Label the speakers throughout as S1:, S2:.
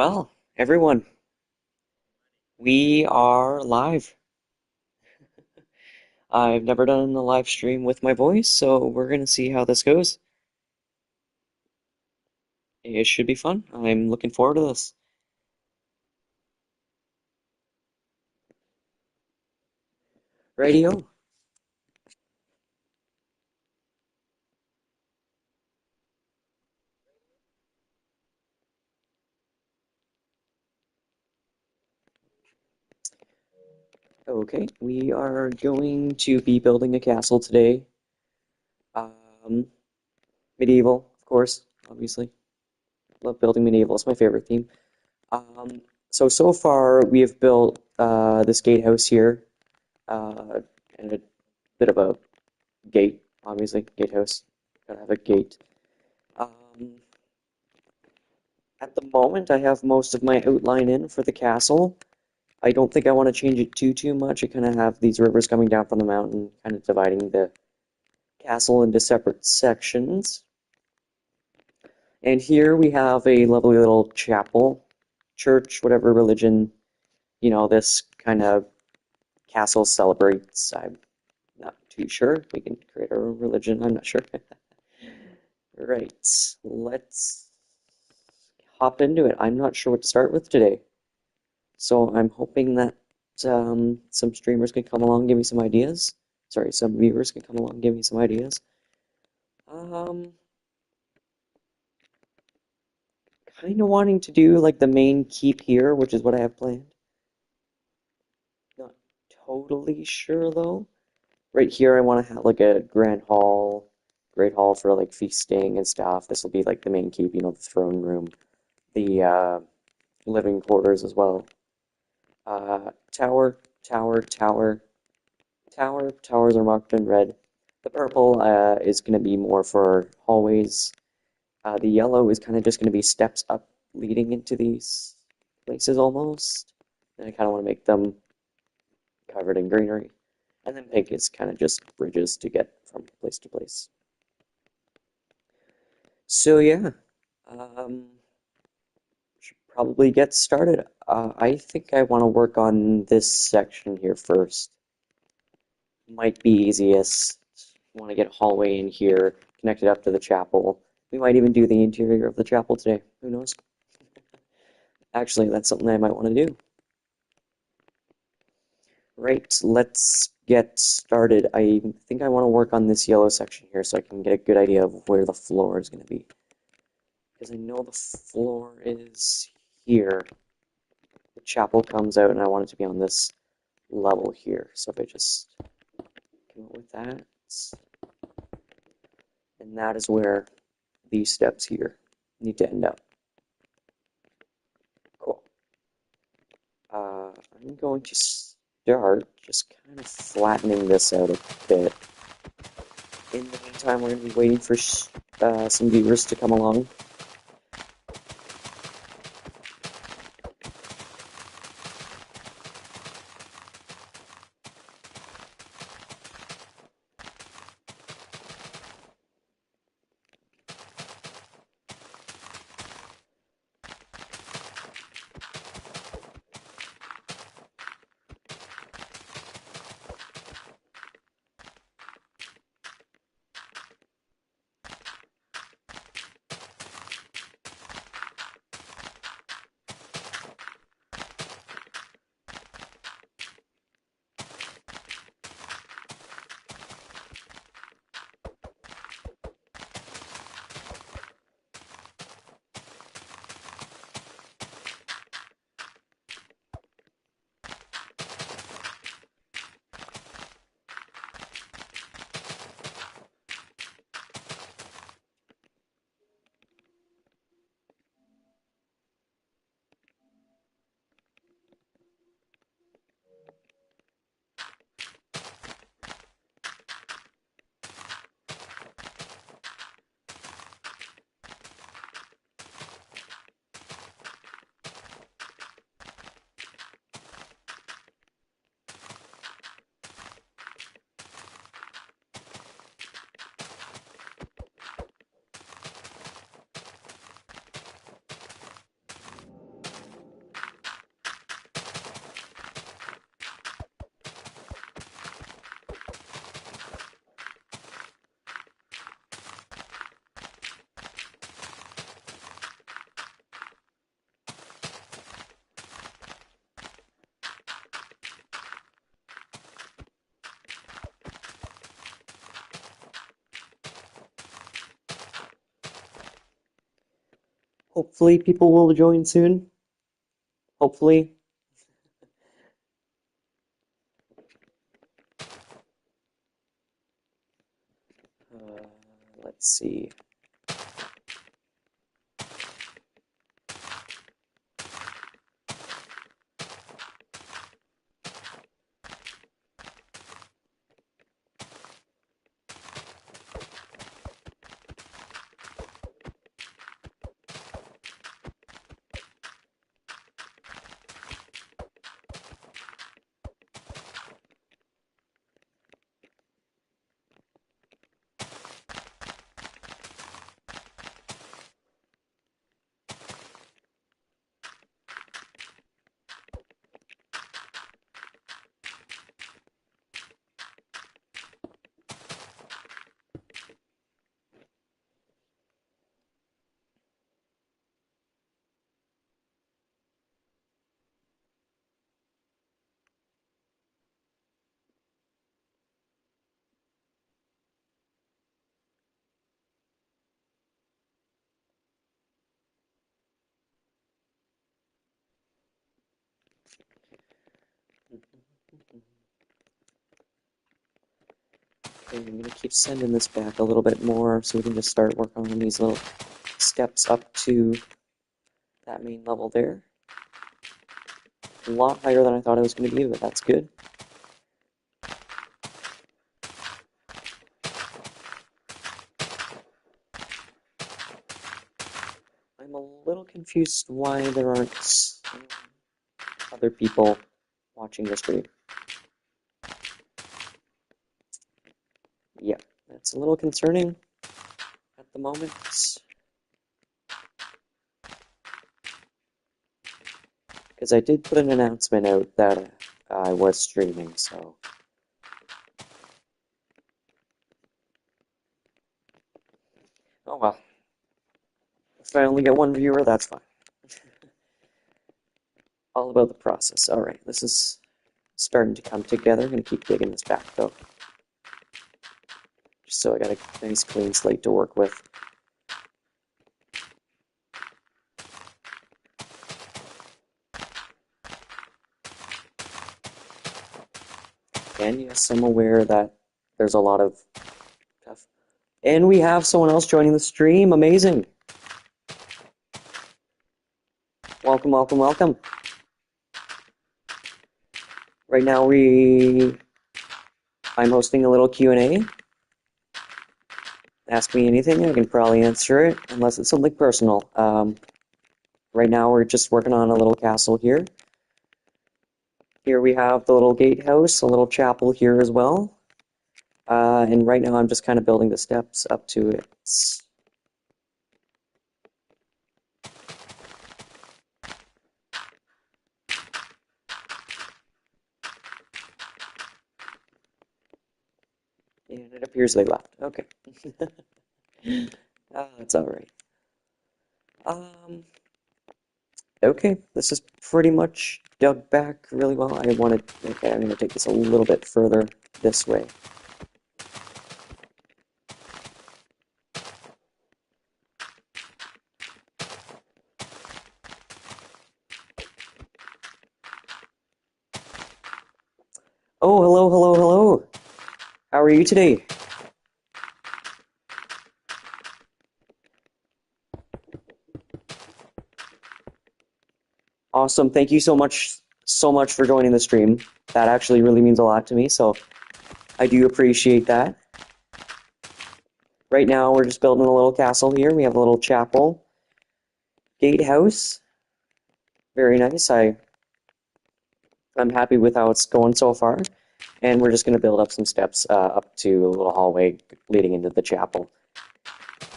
S1: Well, everyone, we are live. I've never done a live stream with my voice, so we're gonna see how this goes. It should be fun. I'm looking forward to this. Radio. Okay, we are going to be building a castle today. Um, Medieval, of course, obviously. Love building medieval. It's my favorite theme. Um, so far we have built this gatehouse here, and a bit of a gate, obviously, gatehouse. Gotta have a gate. Um, At the moment, I have most of my outline in for the castle. I don't think I want to change it too much. I kind of have these rivers coming down from the mountain, kind of dividing the castle into separate sections. And here we have a lovely little chapel, church, whatever religion, this kind of castle celebrates. I'm not too sure. We can create our own religion. I'm not sure. Right, let's hop into it. I'm not sure what to start with today. So I'm hoping that some streamers can come along and give me some ideas. Sorry, some viewers can come along and give me some ideas. Um, Kind of wanting to do like the main keep here, which is what I have planned. Not totally sure though. Right here, I want to have like a great hall for like feasting and stuff. This will be like the main keep, the throne room, the living quarters as well. Tower, tower, tower. Towers are marked in red. The purple is going to be more for hallways. The yellow is kind of just going to be steps up leading into these places almost. And I kind of want to make them covered in greenery. And then pink is kind of just bridges to get from place to place. So yeah, um, should probably get started. I think I want to work on this section here first. Might be easiest. Want to get a hallway in here, connected up to the chapel. We might even do the interior of the chapel today. Who knows? Actually, that's something I might want to do. Right, let's get started. I think I want to work on this yellow section here so I can get a good idea of where the floor is going to be. Because I know the floor is here. The chapel comes out and I want it to be on this level here. So if I just come up with that, and that is where these steps here need to end up. Cool. I'm going to start just kind of flattening this out a bit. In the meantime, we're going to be waiting for some viewers to come along. Hopefully people will join soon. Hopefully. Uh, let's see. Okay, I'm gonna keep sending this back a little bit more so we can just start working on these little steps up to that main level there. A lot higher than I thought it was going to be, but that's good. I'm a little confused why there aren't other people watching the stream. Yeah, that's a little concerning at the moment. Because I did put an announcement out that I was streaming, so. Oh well. If I only get one viewer, that's fine. All about the process. Alright, this is starting to come together. I'm going to keep digging this back, though. Just so I got a nice clean slate to work with. And yes, I'm aware that there's a lot of stuff. And we have someone else joining the stream. Amazing. Welcome, welcome, welcome. Right now I'm hosting a little Q&A. Ask me anything, I can probably answer it, unless it's something personal. Right now we're just working on a little castle here. Here we have the little gatehouse, a little chapel here as well. And right now I'm just kind of building the steps up to it. And it appears they left. Okay. That's alright. Okay, this is pretty much dug back really well. Okay, I'm going to take this a little bit further this way. Oh, hello, hello, hello. How are you today? Awesome. Thank you so much for joining the stream. That actually really means a lot to me, so I do appreciate that. Right now, we're just building a little castle here. We have a little chapel, gatehouse. Very nice. I'm happy with how it's going so far. And we're just going to build up some steps up to a little hallway leading into the chapel.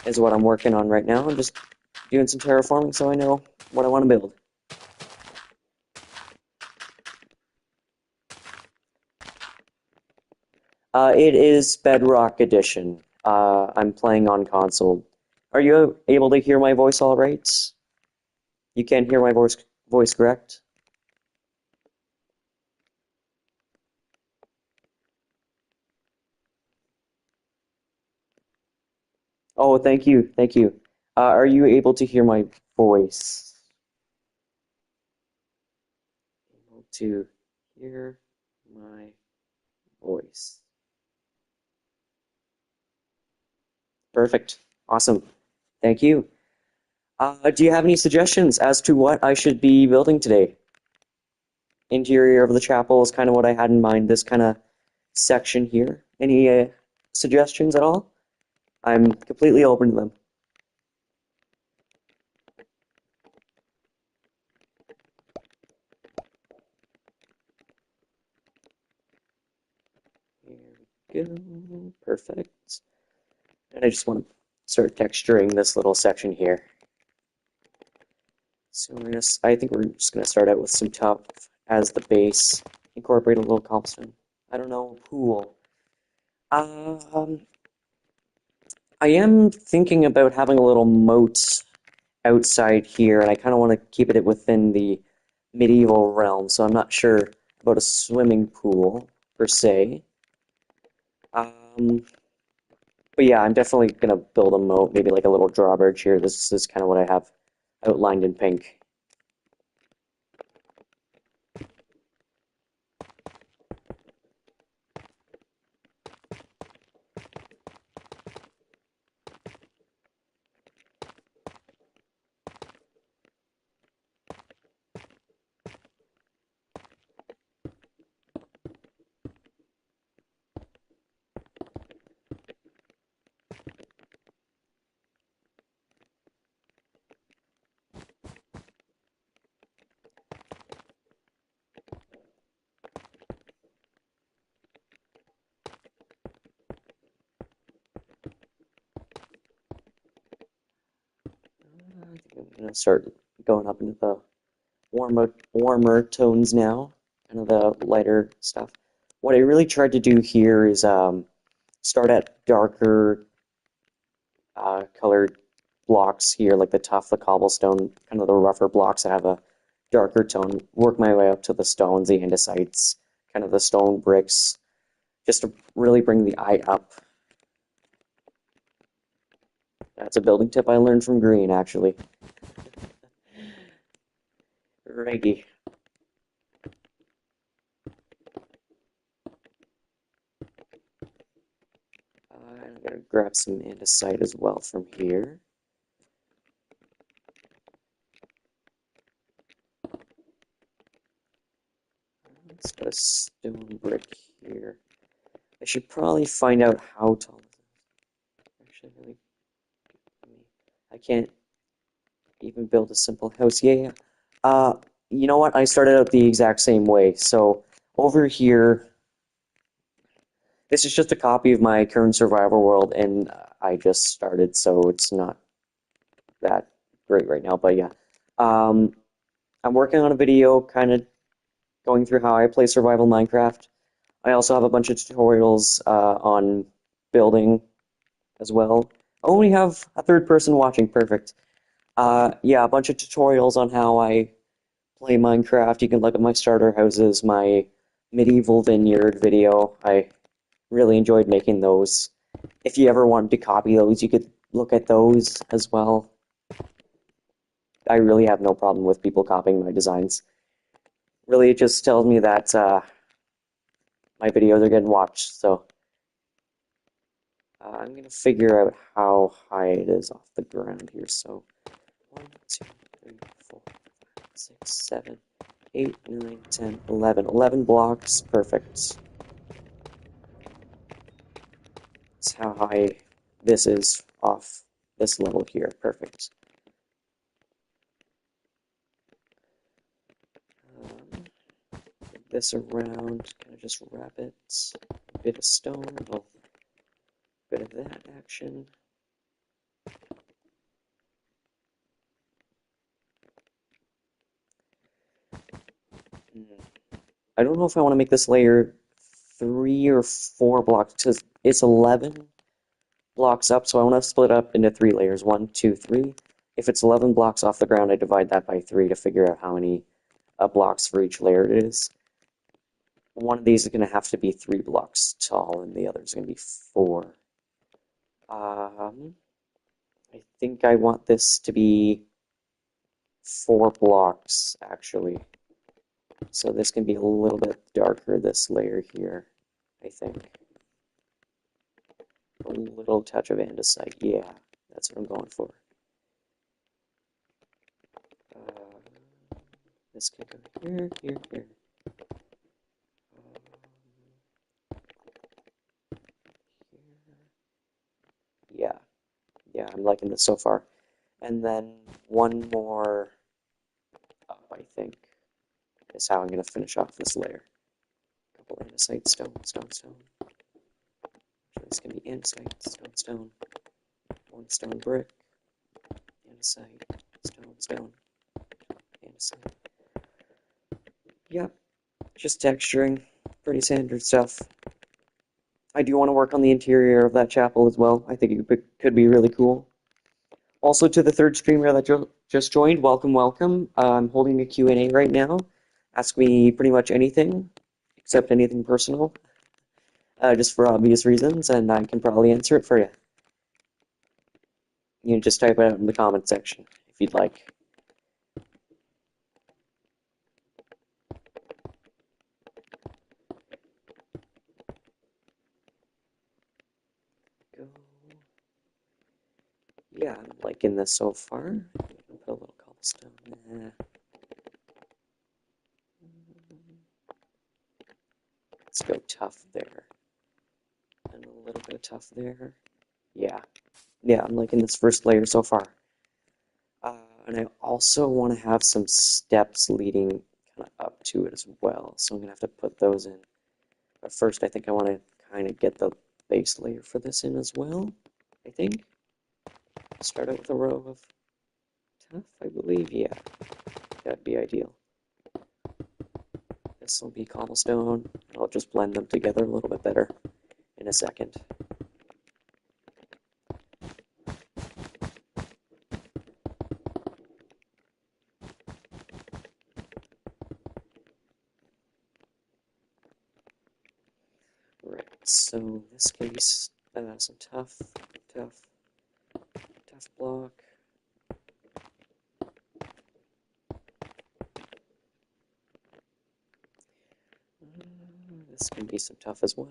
S1: Is what I'm working on right now. I'm just doing some terraforming so I know what I want to build. It is Bedrock Edition. I'm playing on console. Are you able to hear my voice all right? You can hear my voice correct? Oh, thank you, thank you. Are you able to hear my voice. Able to hear my voice. Perfect. Awesome. Thank you. Do you have any suggestions as to what I should be building today? Interior of the chapel is kind of what I had in mind, this kind of section here. Any suggestions at all? I'm completely open to them. Here we go. Perfect. And I just want to start texturing this little section here. So I think we're just gonna start out with some tuff as the base. Incorporate a little cobblestone. I don't know, pool. I am thinking about having a little moat outside here, and I kind of want to keep it within the medieval realm, so I'm not sure about a swimming pool per se. But yeah, I'm definitely gonna build a moat, maybe like a little drawbridge here. This is kind of what I have outlined in pink. I think I'm gonna start going up into the warmer tones now, kind of the lighter stuff. What I really tried to do here is start at darker colored blocks here, like the tuff, the cobblestone, kind of the rougher blocks that have a darker tone. Work my way up to the stones, the andesites, kind of the stone bricks, just to really bring the eye up. That's a building tip I learned from Green, actually. Righty. I'm gonna grab some andesite as well from here. Let's put a stone brick here. I should probably find out how tall this is. Actually, really, I can't even build a simple house. Yeah. You know what? I started out the exact same way. So over here, this is just a copy of my current survival world, and I just started, so it's not that great right now. But yeah, I'm working on a video, kind of going through how I play survival Minecraft. I also have a bunch of tutorials on building as well. I only have a third person watching. Perfect. Yeah, a bunch of tutorials on how I play Minecraft. You can look at my starter houses, my medieval vineyard video. I really enjoyed making those. If you ever wanted to copy those, you could look at those as well. I really have no problem with people copying my designs. Really, it just tells me that my videos are getting watched, so I'm going to figure out how high it is off the ground here. So 1, 2, 3, 4, 5, 6, 7, 8, 9, 10, 11. 11 blocks. Perfect. That's how high this is off this level here. Perfect. Put this around, kind of just wrap it. A bit of stone, a little bit of that action. I don't know if I want to make this layer 3 or 4 blocks because it's 11 blocks up, so I want to split up into 3 layers. 1, 2, 3. If it's 11 blocks off the ground, I divide that by 3 to figure out how many blocks for each layer it is. One of these is going to have to be 3 blocks tall, and the other is going to be 4. I think I want this to be 4 blocks, actually. So this can be a little bit darker, this layer here, I think. A little touch of andesite. Yeah, that's what I'm going for. This can go here, here, here. Yeah, yeah, I'm liking this so far. And then one more up, I think, is how I'm going to finish off this layer. A couple andesite, stone, stone, stone. Actually, this can be andesite, stone, stone. One stone brick, andesite, stone, stone, andesite. Yep, just texturing. Pretty standard stuff. I do want to work on the interior of that chapel as well. I think it could be really cool. Also, to the third streamer that just joined, welcome, welcome. I'm holding a Q&A right now. Ask me pretty much anything, except anything personal, just for obvious reasons, and I can probably answer it for you. You can just type it out in the comment section if you'd like. Go. Yeah, I'm liking this so far. Put a little cobblestone there. Let's go tough there. And a little bit of tough there. Yeah. Yeah, I'm liking this first layer so far. And I also want to have some steps leading kind of up to it as well. So I'm going to have to put those in. But first, I think I want to kind of get the base layer for this in as well, I think. Start out with a row of tough, I believe. Yeah, that'd be ideal. This will be cobblestone. I'll just blend them together a little bit better in a second. Right, so in this case, some tough block. This can be some tough as well.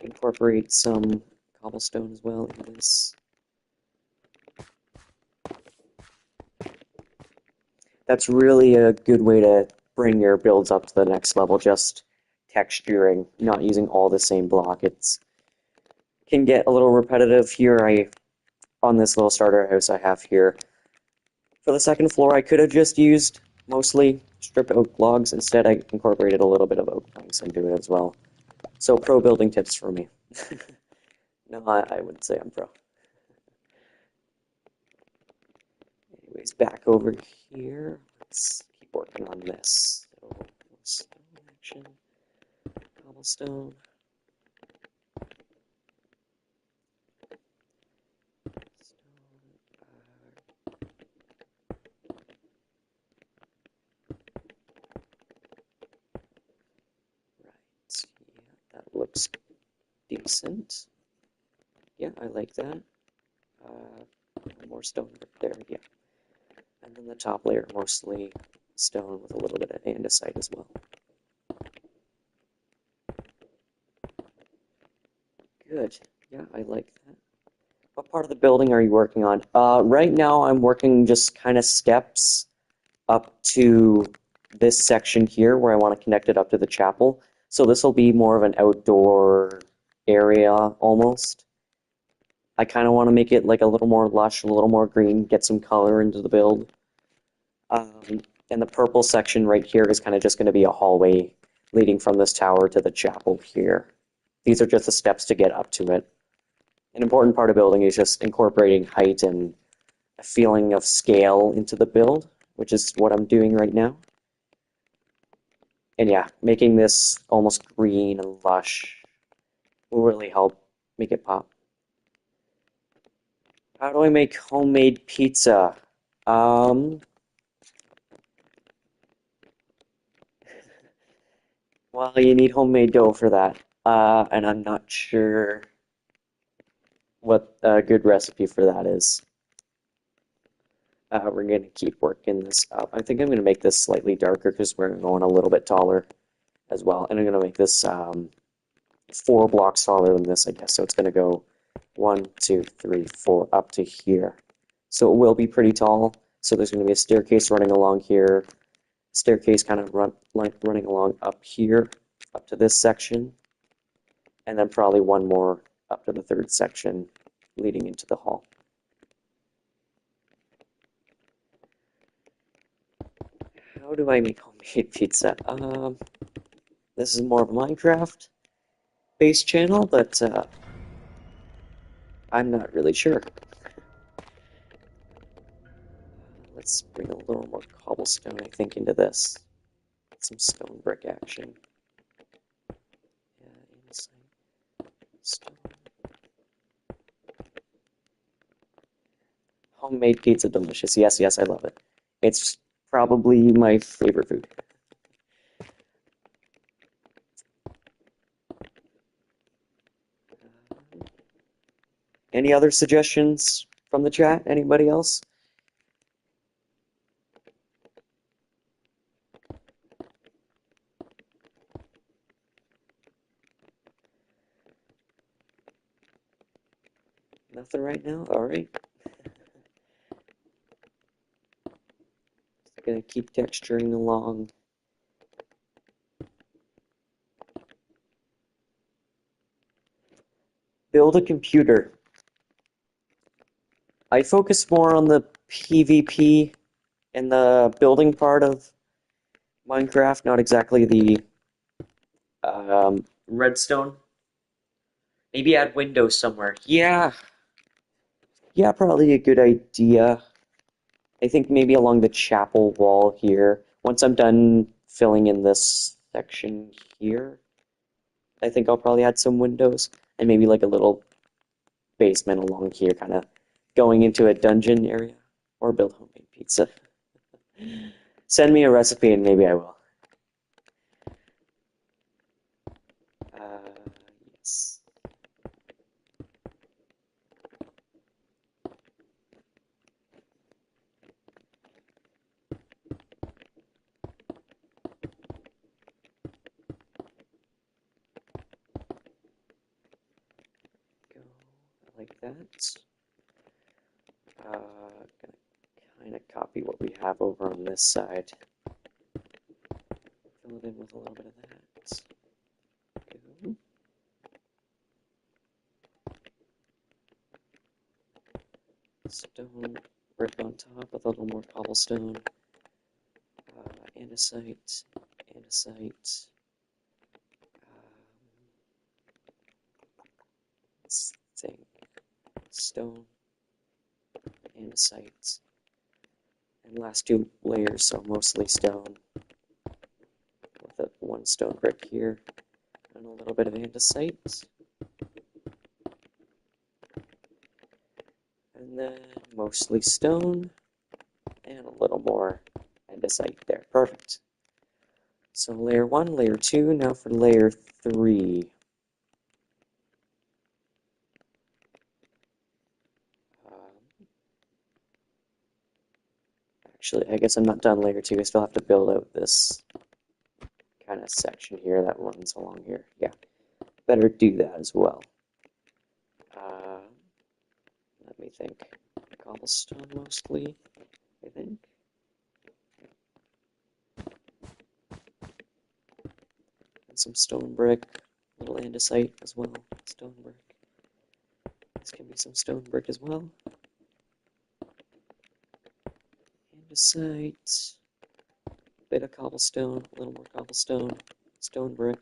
S1: Incorporate some cobblestone as well into this. That's really a good way to bring your builds up to the next level, just texturing, not using all the same block. It can get a little repetitive here. On this little starter house I have here. For the second floor, I could have just used mostly stripped oak logs. Instead, I incorporated a little bit of oak planks into it as well. So pro building tips for me. No, I wouldn't say I'm pro. Anyways, back over here. Let's keep working on this. So, stone action, cobblestone. Right, yeah, that looks decent. Yeah, I like that. More stone right there, yeah. And then the top layer, mostly stone with a little bit of andesite as well. Good. Yeah, I like that. What part of the building are you working on? Right now I'm working just kind of steps up to this section here where I want to connect it up to the chapel. So this will be more of an outdoor area almost. I kind of want to make it like a little more lush, a little more green, get some color into the build. And the purple section right here is kind of just going to be a hallway leading from this tower to the chapel here. These are just the steps to get up to it. An important part of building is just incorporating height and a feeling of scale into the build, which is what I'm doing right now. And yeah, making this almost green and lush will really help make it pop. How do I make homemade pizza? Well, you need homemade dough for that. And I'm not sure what a good recipe for that is. we're going to keep working this up. I think I'm going to make this slightly darker because we're going a little bit taller as well. And I'm going to make this 4 blocks taller than this, I guess. So it's going to go 1, 2, 3, 4 up to here. So it will be pretty tall. So there's going to be a staircase running along here, staircase kind of running along up here, up to this section, and then probably one more up to the 3rd section leading into the hall. How do I make homemade pizza? This is more of a Minecraft-based channel, but I'm not really sure. Let's bring a little more cobblestone, I think, into this. Some stone brick action. Yeah, stone. Homemade pizza, delicious. Yes, yes, I love it. It's probably my favorite food. Any other suggestions from the chat? Anybody else? Nothing right now? Alright. Gonna keep texturing along. Build a computer. I focus more on the PvP and the building part of Minecraft, not exactly the redstone. Maybe add windows somewhere. Yeah, probably a good idea. I think maybe along the chapel wall here. Once I'm done filling in this section here, I think I'll probably add some windows and maybe like a little basement along here, kind of going into a dungeon area, or build homemade pizza. Send me a recipe and maybe I will. Yes. Go like that. Gonna kind of copy what we have over on this side. Fill it in with a little bit of that. Go. Stone brick on top with a little more cobblestone. Andesite, andesite. Let's think. Stone, andesite. And last 2 layers, so mostly stone. With a 1 stone brick here. And a little bit of andesite. And then mostly stone. And a little more andesite there. Perfect. So layer 1, layer 2, now for layer 3. Actually, I guess I'm not done layer 2. I still have to build out this kind of section here that runs along here. Yeah, better do that as well. Let me think. Cobblestone mostly, I think. And some stone brick, a little andesite as well. Stone brick. This can be some stone brick as well. Andesite. Bit of cobblestone, a little more cobblestone. Stone brick.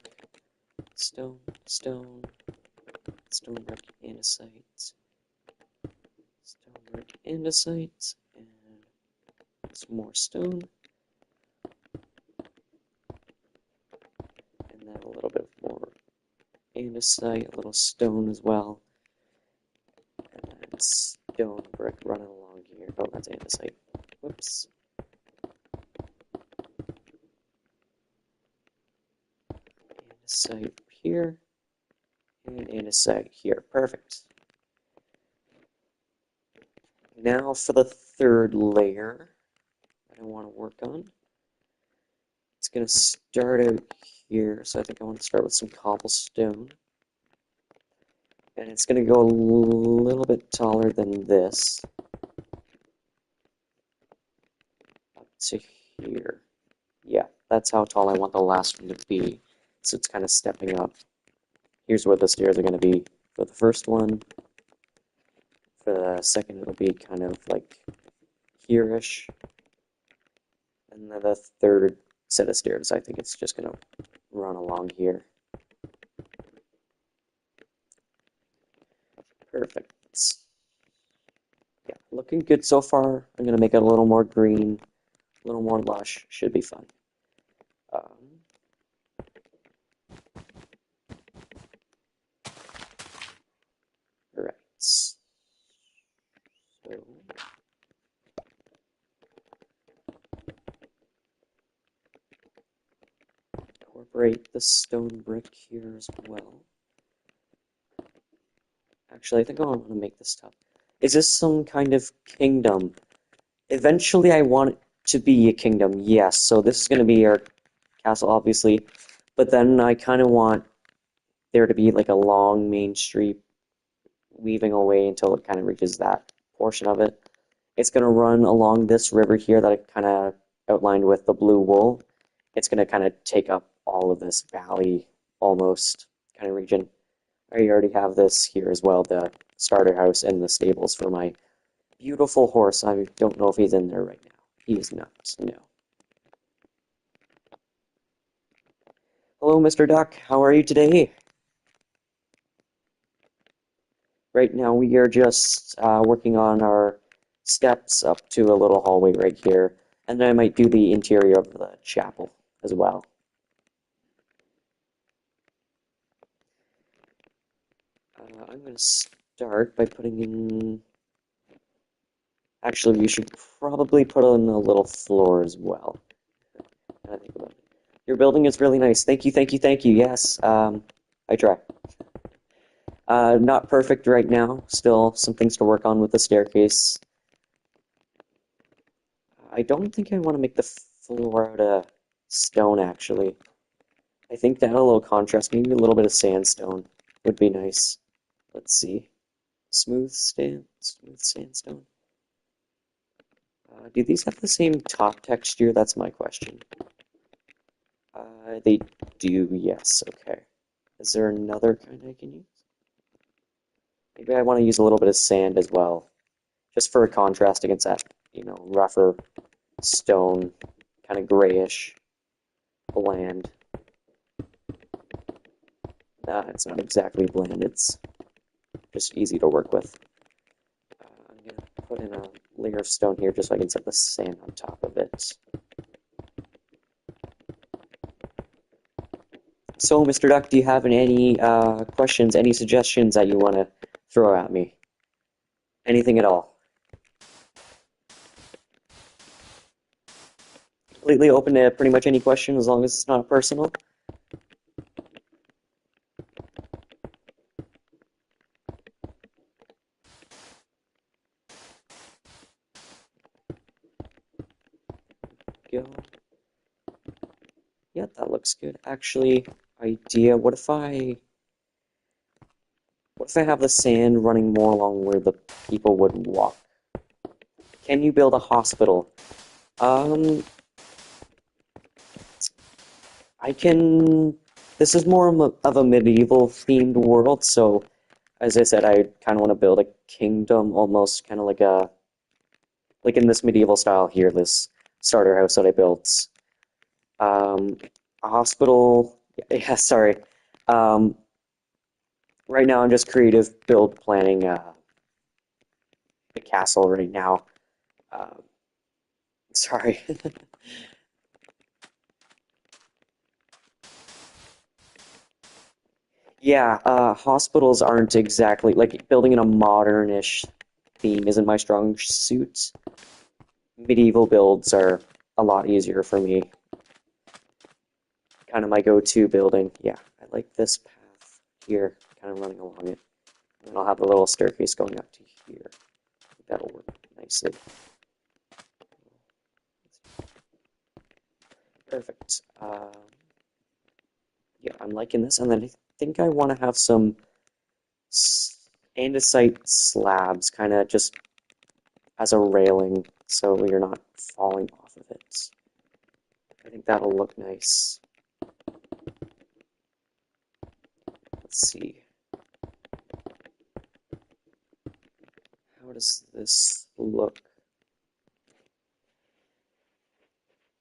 S1: Stone, stone. Stone brick, andesite. Stone brick, andesite. And some more stone. And then a little bit more andesite, a little stone as well. And then stone brick running along here. Oh, that's andesite. Whoops. Andesite here. And andesite here. Perfect. Now for the third layer that I want to work on. It's going to start out here, so I think I want to start with some cobblestone. And it's going to go a little bit taller than this. Up to here. Yeah, that's how tall I want the last one to be. So it's kind of stepping up. Here's where the stairs are going to be for the first one. For the second, it'll be kind of like here-ish. And then the third set of stairs, I think it's just going to run along here. Perfect. Yeah, looking good so far. I'm going to make it a little more green, a little more lush. Should be fun. Alright. So, incorporate the stone brick here as well. Actually, I think I want to make this tough. Is this some kind of kingdom? Eventually, I want it to be a kingdom, yes. So this is going to be our castle, obviously. But then I kind of want there to be like a long main street weaving away until it kind of reaches that portion of it. It's going to run along this river here that I kind of outlined with the blue wool. It's going to kind of take up all of this valley almost kind of region. I already have this here as well, the starter house and the stables for my beautiful horse. I don't know if he's in there right now. He is not, no. Hello, Mr. Duck. How are you today? Right now we are just working on our steps up to a little hallway right here. And then I might do the interior of the chapel as well. I'm going to start by putting in... Actually, we should probably put in a little floor as well. I think about it. Your building is really nice. Thank you, thank you, thank you. Yes, I try. Not perfect right now. Still some things to work on with the staircase. I don't think I want to make the floor out of stone, actually. I think to add a little contrast, maybe a little bit of sandstone would be nice. Let's see. Smooth sandstone. Do these have the same top texture? That's my question. They do, yes, okay. Is there another kind I can use? Maybe I want to use a little bit of sand as well, just for a contrast against that, rougher stone, kind of grayish, bland. It's not exactly bland, it's just easy to work with. I'm going to put in a layer of stone here just so I can set the sand on top of it. So, Mr. Duck, do you have any questions, any suggestions that you want to throw at me? Anything at all? Completely open to pretty much any question as long as it's not personal. Go. Yeah, that looks good. Actually, idea, what if I have the sand running more along where the people would walk? Can you build a hospital? I can... This is more of a medieval themed world, so as I said, I kind of want to build a kingdom, almost kind of like in this medieval style here, this starter house that I built. A hospital, yeah, sorry. Right now I'm just creative build planning the castle right now. Sorry. Yeah, hospitals aren't exactly, like, building in a modern-ish theme isn't my strong suit. Medieval builds are a lot easier for me. Kind of my go-to building. Yeah, I like this path here, kind of running along it. And I'll have a little staircase going up to here. That'll work nicely. Perfect. Yeah, I'm liking this, and then I think I want to have some andesite slabs, kind of just as a railing, so you're not falling off of it. I think that'll look nice. Let's see. How does this look?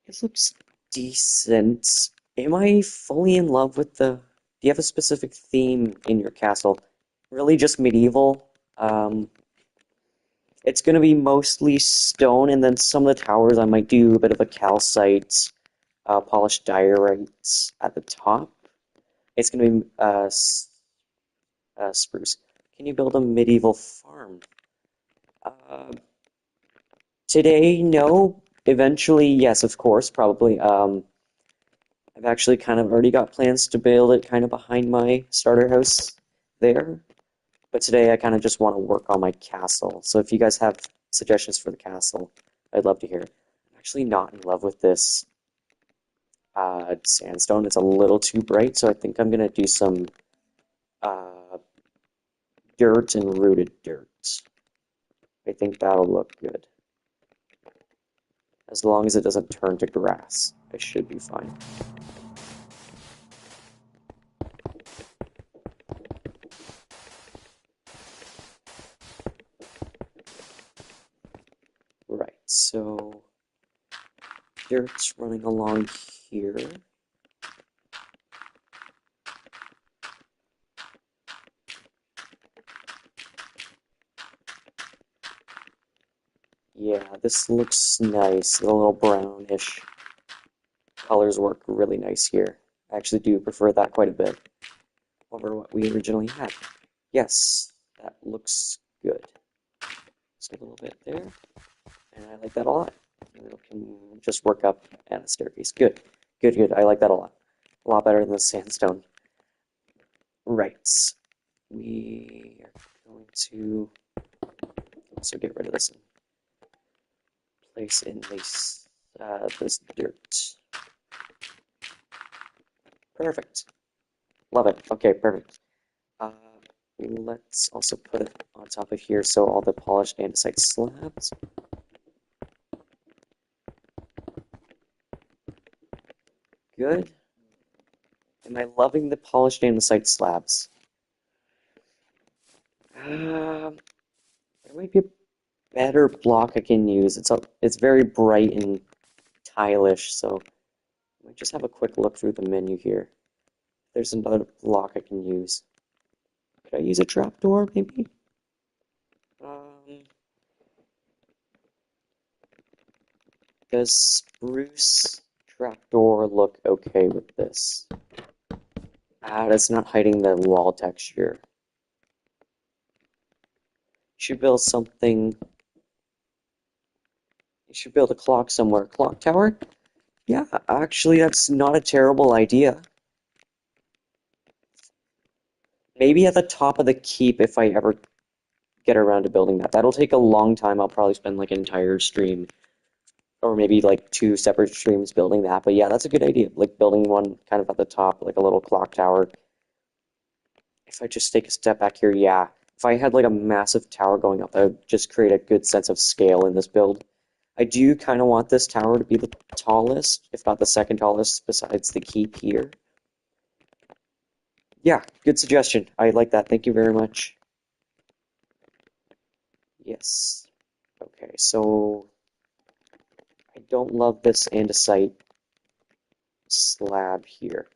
S1: It looks decent. Am I fully in love with the... Do you have a specific theme in your castle? Really just medieval? It's going to be mostly stone, and then some of the towers I might do a bit of a calcite, polished diorite at the top. It's going to be spruce. Can you build a medieval farm? Uh, Today, no. Eventually, yes, of course, probably. I've actually kind of already got plans to build it kind of behind my starter house there. But today I kind of just want to work on my castle. So if you guys have suggestions for the castle, I'd love to hear it. I'm actually not in love with this sandstone. It's a little too bright, so I think I'm going to do some dirt and rooted dirt. I think that'll look good. As long as it doesn't turn to grass, I should be fine. Right, so dirt's running along here. Yeah, this looks nice. The little brownish colors work really nice here. I actually do prefer that quite a bit over what we originally had. Yes, that looks good. Just a little bit there, and I like that a lot. And it can just work up at a staircase. Good, good, good. I like that a lot. A lot better than the sandstone. Right. We are going to also get rid of this and place in this dirt. Perfect. Love it. Okay, perfect. Let's also put it on top of here so all the polished andesite slabs. Good. Am I loving the polished andesite slabs? There might be a better block I can use. It's very bright and tile-ish, so I might just have a quick look through the menu here. There's another block I can use. Could I use a trapdoor, maybe? Does spruce trapdoor look okay with this? That's not hiding the wall texture. You should build something. You should build a clock somewhere. Clock tower? Yeah, actually, that's not a terrible idea. Maybe at the top of the keep if I ever get around to building that. That'll take a long time. I'll probably spend like an entire stream or maybe like 2 separate streams building that. But yeah, that's a good idea. Like building one kind of at the top, like a little clock tower. If I just take a step back here, yeah. If I had like a massive tower going up, that would just create a good sense of scale in this build. I do kind of want this tower to be the tallest, if not the second tallest, besides the keep here. Yeah, good suggestion. I like that. Thank you very much. Yes. Okay, so I don't love this andesite slab here.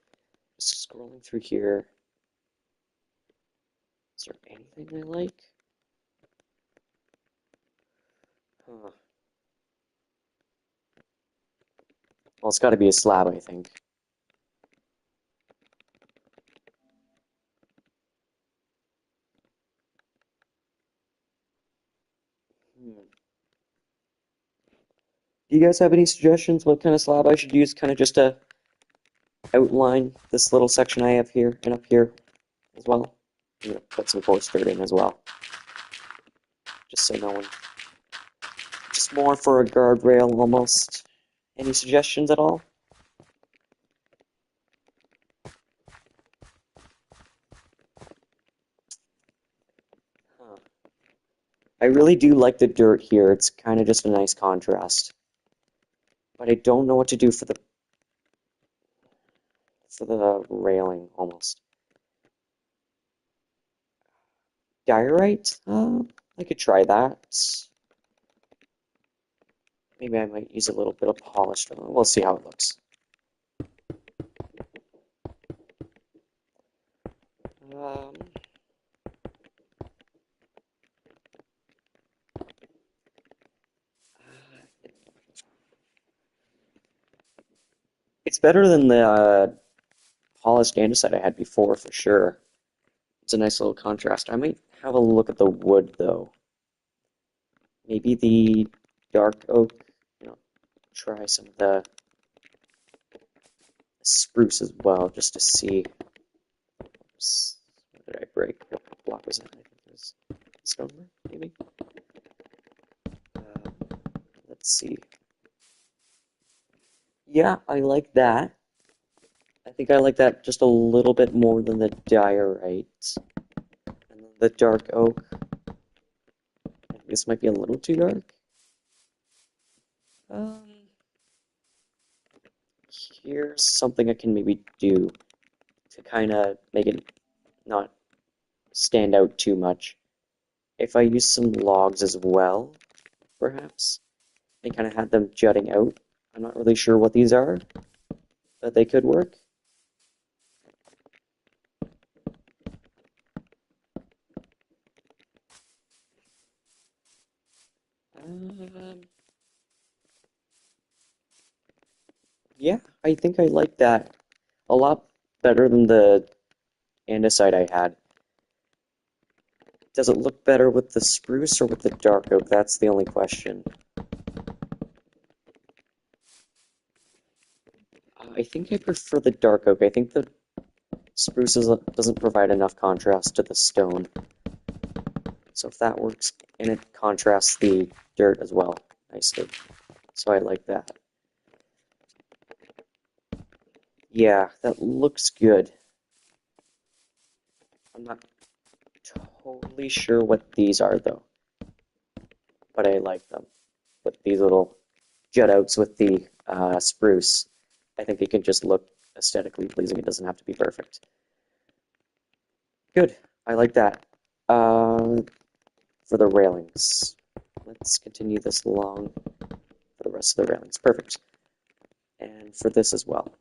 S1: Just scrolling through here. Is there anything I like? Huh. Well, it's got to be a slab, I think. Do you guys have any suggestions what kind of slab I should use, kind of just to outline this little section I have here and up here as well? I'm gonna put some coarse dirt in as well, just so no one looks more for a guardrail almost. Any suggestions at all? Huh. I really do like the dirt here. It's kind of just a nice contrast. But I don't know what to do for the railing almost. Diorite? I could try that. Maybe I might use a little bit of polish. We'll see how it looks. Um, it's better than the polished andesite I had before, for sure. It's a nice little contrast. I might have a look at the wood, though. Maybe the dark oak. Try some of the spruce as well, just to see. Oops, what did I break? What block was that? I think it was stonework, maybe? Let's see. Yeah, I like that. I think I like that just a little bit more than the diorite. And then the dark oak. I think this might be a little too dark. Um, Here's something I can maybe do to kind of make it not stand out too much. If I use some logs as well, perhaps, and kind of have them jutting out. I'm not really sure what these are, but they could work. Um, yeah, I think I like that a lot better than the andesite I had. Does it look better with the spruce or with the dark oak? That's the only question. I think I prefer the dark oak. I think the spruce doesn't provide enough contrast to the stone. So if that works, and it contrasts the dirt as well nicely. So I like that. Yeah, that looks good. I'm not totally sure what these are though, but I like them. With these little jut outs with the spruce, I think it can just look aesthetically pleasing. It doesn't have to be perfect. Good, I like that. For the railings, let's continue this along for the rest of the railings. Perfect. And for this as well.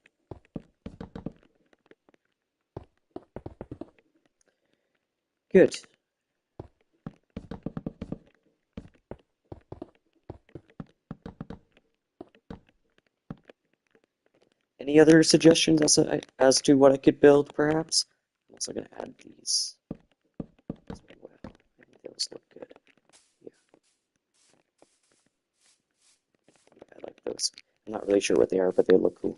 S1: Good. Any other suggestions as to what I could build, perhaps? I'm also going to add these as well. I think those look good. Yeah, I like those. I'm not really sure what they are, but they look cool.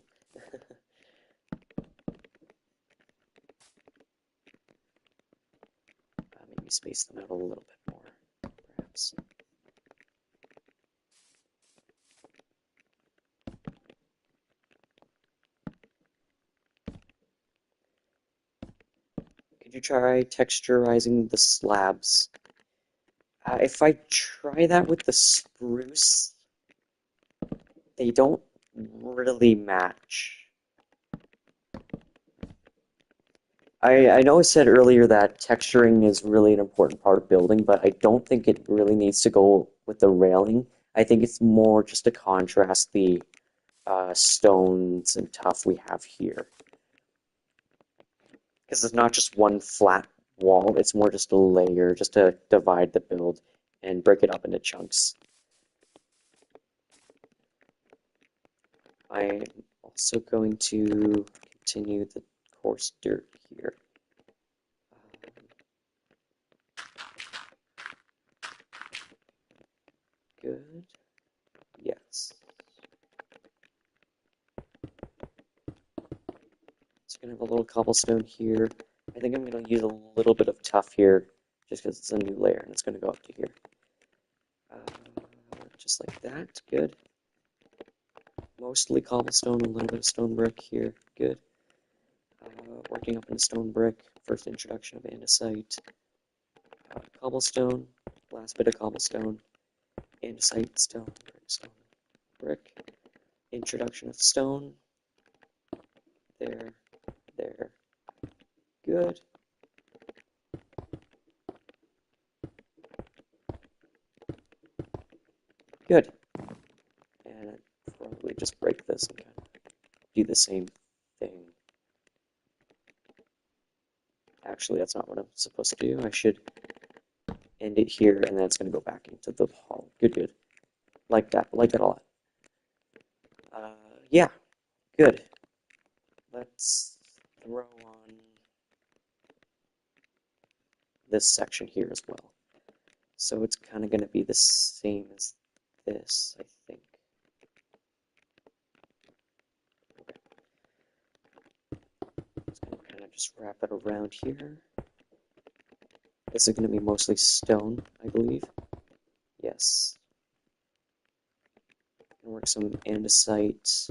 S1: Maybe space them out a little bit more, perhaps. Could you try texturizing the slabs? If I try that with the spruce, they don't really match. I know I said earlier that texturing is really an important part of building, but I don't think it really needs to go with the railing. I think it's more just to contrast the stones and tuff we have here. Because it's not just one flat wall, it's more just a layer, just to divide the build and break it up into chunks. I'm also going to continue the coarse dirt here. Good. Yes. So I'm going to have a little cobblestone here. I think I'm going to use a little bit of tuff here, just because it's a new layer, and it's going to go up to here. just like that. Good. Mostly cobblestone, a little bit of stone brick here. Good. Working up into stone brick. First introduction of andesite. Cobblestone. Last bit of cobblestone. Andesite, stone brick. Introduction of stone. There. Good. Good. And I'd probably just break this and kind of do the same thing. Actually, that's not what I'm supposed to do. I should end it here, and then it's going to go back into the hall. Good. Like that a lot. Yeah, good. Let's throw on this section here as well. So it's kind of going to be the same as this, I think. Okay. Just going to kind of just wrap it around here. This is going to be mostly stone, I believe. Yes. And work some andesite,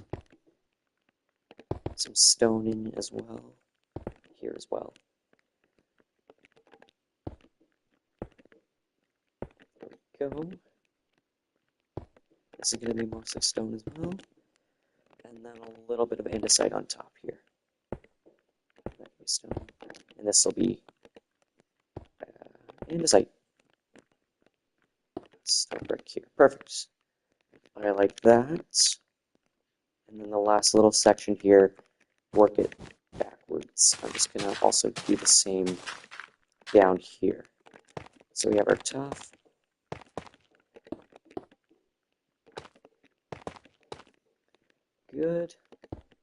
S1: some stone in as well, here as well. There we go. This is going to be mostly stone as well. And then a little bit of andesite on top here. Stone. And this will be andesite. Stone brick here. Perfect. I like that. And then the last little section here, work it backwards. I'm just going to also do the same down here. So we have our top. Good.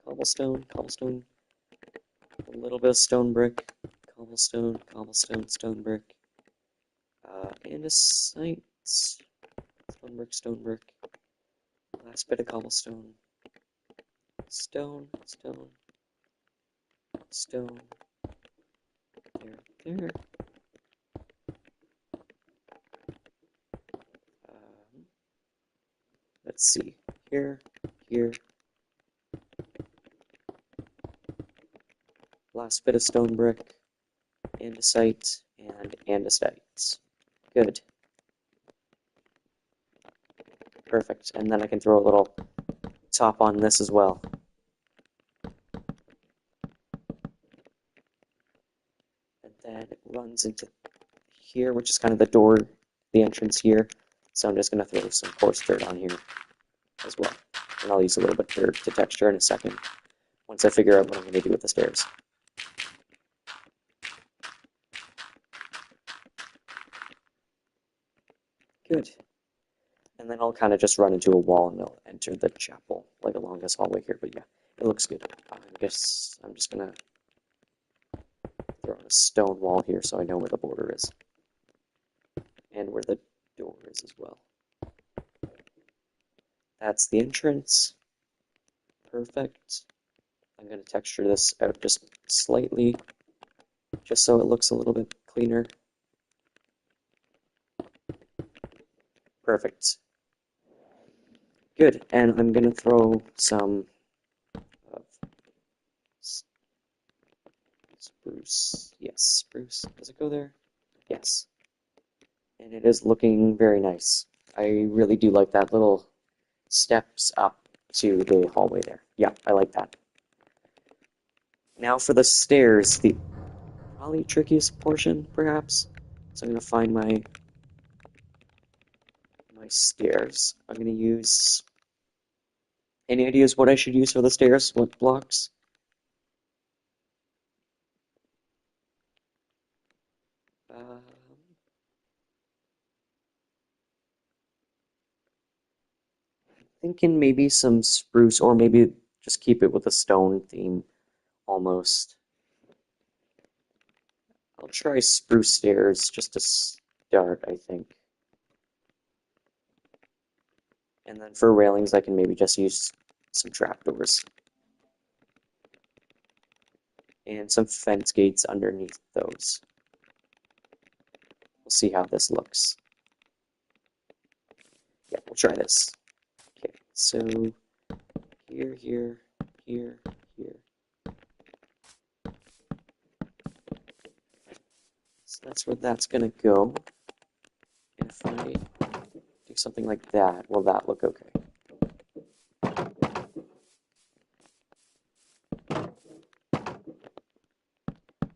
S1: Cobblestone, a little bit of stone brick, cobblestone, stone brick, andesite, stone brick, last bit of cobblestone, stone, there. Let's see, here. Last bit of stone brick, andesite, and andesite. Good. Perfect. And then I can throw a little top on this as well. And then it runs into here, which is kind of the door, the entrance here. So I'm just going to throw some coarse dirt on here as well. And I'll use a little bit of dirt to texture in a second, once I figure out what I'm going to do with the stairs. Good. And then I'll kind of just run into a wall and I'll enter the chapel, like along this hallway here. But yeah, it looks good. I guess I'm just going to throw in a stone wall here so I know where the border is. And where the door is as well. That's the entrance. Perfect. I'm going to texture this out just slightly, just so it looks a little bit cleaner. Perfect. Good, and I'm going to throw some spruce. Yes, spruce. Does it go there? Yes. And it is looking very nice. I really do like that little steps up to the hallway there. Yeah, I like that. Now for the stairs, the probably trickiest portion, perhaps. So I'm going to find my stairs. I'm going to use... Any ideas what I should use for the stairs? What blocks? Thinking maybe some spruce, or maybe just keep it with a stone theme, almost. I'll try spruce stairs just to start, I think. And then for railings, I can maybe just use some trapdoors. And some fence gates underneath those. We'll see how this looks. Yeah, we'll try this. Okay, so here, here, here, here. So that's where that's gonna go. And if I do something like that, will that look okay?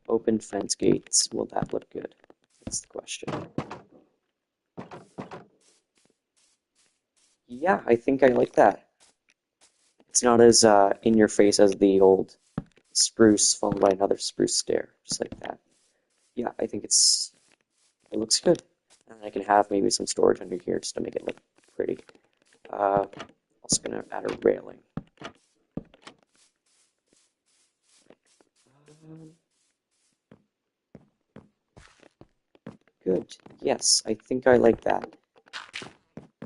S1: Open fence gates, will that look good? That's the question. Yeah, I think I like that. It's not as in your face as the old spruce followed by another spruce stair, just like that. Yeah, I think it looks good. And I can have maybe some storage under here just to make it look pretty. Also gonna add a railing. Good. Yes, I think I like that.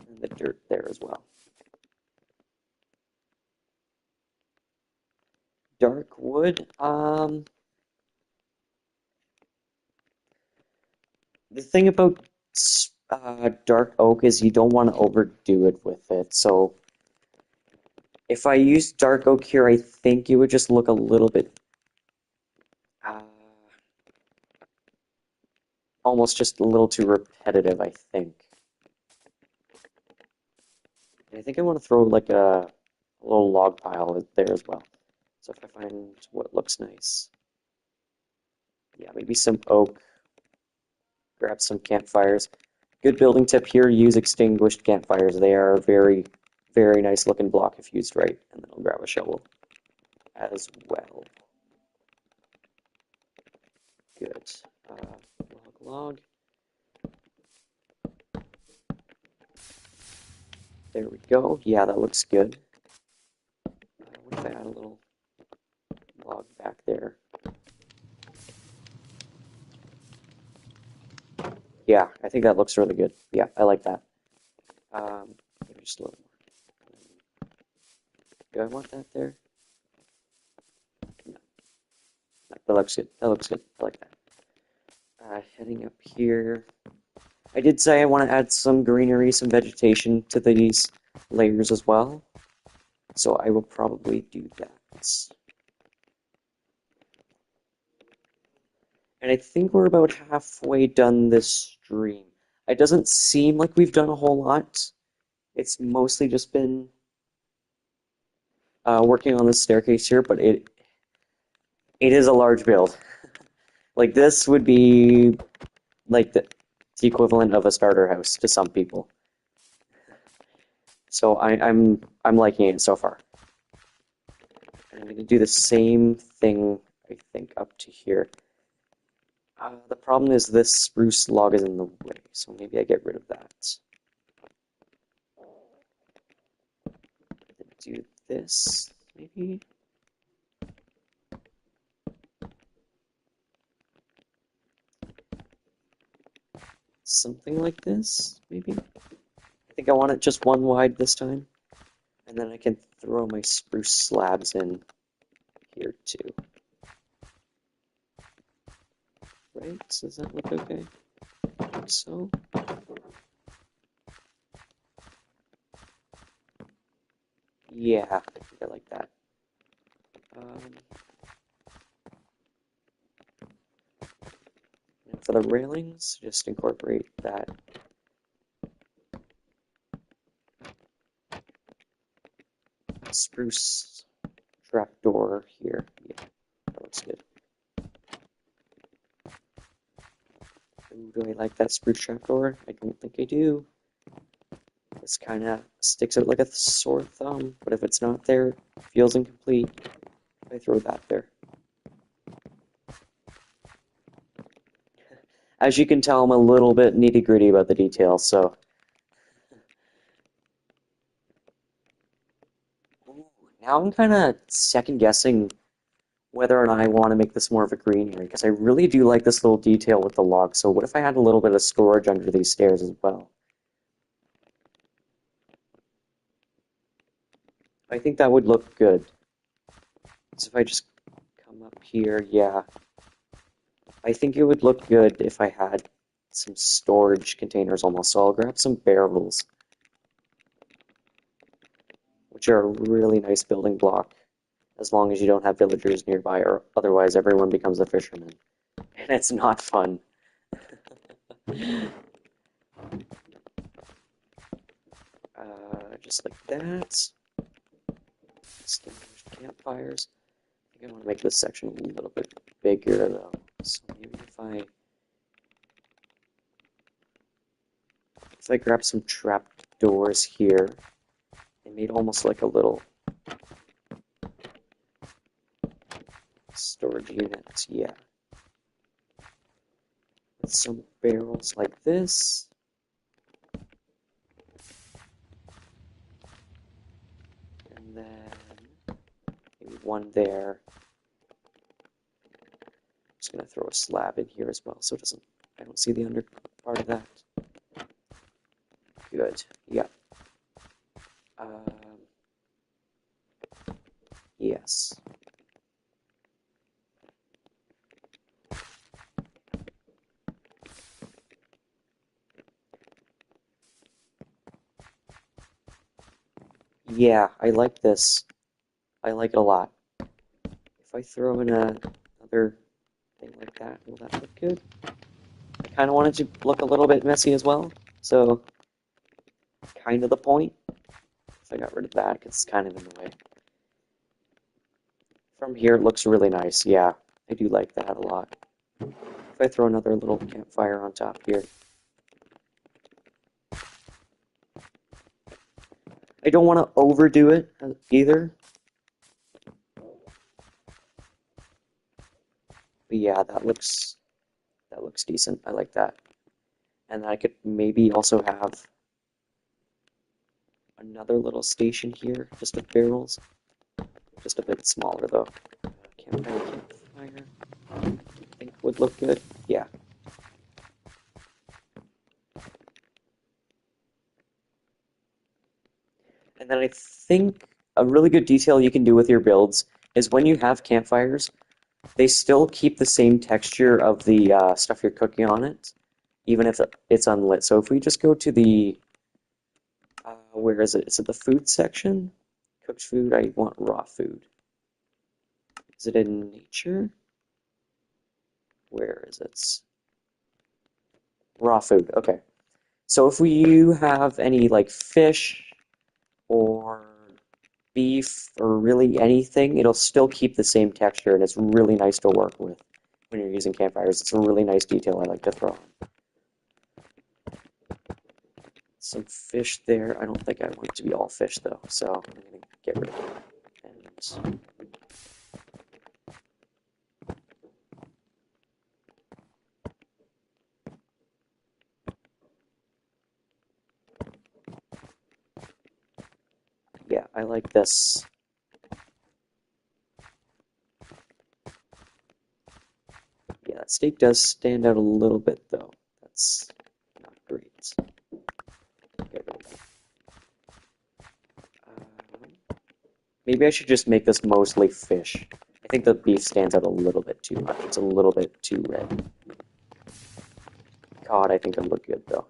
S1: And the dirt there as well. Dark wood. The thing about dark oak is you don't want to overdo it with it. So if I use dark oak here, I think it would just look a little bit almost just a little too repetitive, I think. And I think I want to throw like a little log pile there as well. So if I find what looks nice. Yeah, maybe some oak. Grab some campfires. Good building tip here, use extinguished campfires. They are a very, very nice looking block if used right. And then I'll grab a shovel as well. Good. Log. There we go. Yeah, that looks good. What if I add a little log back there? Yeah, I think that looks really good. Yeah, I like that. Maybe just a little more. Do I want that there? No. That looks good. That looks good. I like that. Heading up here. I did say I want to add some greenery, some vegetation to these layers as well. So I will probably do that. And I think we're about halfway done this stream. It doesn't seem like we've done a whole lot. It's mostly just been working on this staircase here, but it is a large build. Like this would be like the equivalent of a starter house to some people. So I'm liking it so far. And I'm going to do the same thing, I think, up to here. The problem is this spruce log is in the way, so maybe I get rid of that. Do this, maybe. Something like this, maybe. I think I want it just one wide this time. And then I can throw my spruce slabs in here too. Right? So does that look okay? I think so. Yeah, I think I like that. And for the railings, just incorporate that spruce trapdoor here. Yeah, that looks good. Ooh, do I like that spruce trapdoor? I don't think I do. This kind of sticks out like a sore thumb, but if it's not there, it feels incomplete. I throw that there. As you can tell, I'm a little bit nitty-gritty about the details, so. Ooh, now I'm kind of second-guessing whether or not I want to make this more of a green area, because I really do like this little detail with the log. So what if I had a little bit of storage under these stairs as well? I think that would look good. So if I just come up here, yeah. I think it would look good if I had some storage containers almost. So I'll grab some barrels. which are a really nice building block as long as you don't have villagers nearby, or otherwise everyone becomes a fisherman. And it's not fun. Just like that. Extinguished campfires. I think I want to make this section a little bit bigger though. So maybe if I grab some trap doors here, they made almost like a little storage unit, yeah. With some barrels like this. And then maybe one there. I'm just gonna throw a slab in here as well so I don't see the under part of that. Good, yeah. Yes. Yeah, I like this. I like it a lot. If I throw in another thing like that, will that look good? I kind of want it to look a little bit messy as well, so kind of the point. If I got rid of that, it's kind of in the way. From here, it looks really nice. Yeah, I do like that a lot. If I throw another little campfire on top here. I don't want to overdo it either. But yeah, that looks decent. I like that. And I could maybe also have another little station here, just with barrels. Just a bit smaller though. Campfire. I think would look good. Yeah. And then I think a really good detail you can do with your builds is when you have campfires, they still keep the same texture of the stuff you're cooking on it, even if it's unlit. So if we just go to the, where is it? Is it the food section? Cooked food, I want raw food. Is it in nature? Where is it? Raw food, okay. So if you have any like fish or beef or really anything, it'll still keep the same texture and it's really nice to work with when you're using campfires. It's a really nice detail I like to throw on. Some fish there. I don't think I want it to be all fish though, so I'm going to get rid of it. And yeah, I like this. Yeah, that steak does stand out a little bit though. That's not great. Get rid of that. Maybe I should just make this mostly fish. I think the beef stands out a little bit too much. It's a little bit too red. Cod, I think, would look good though.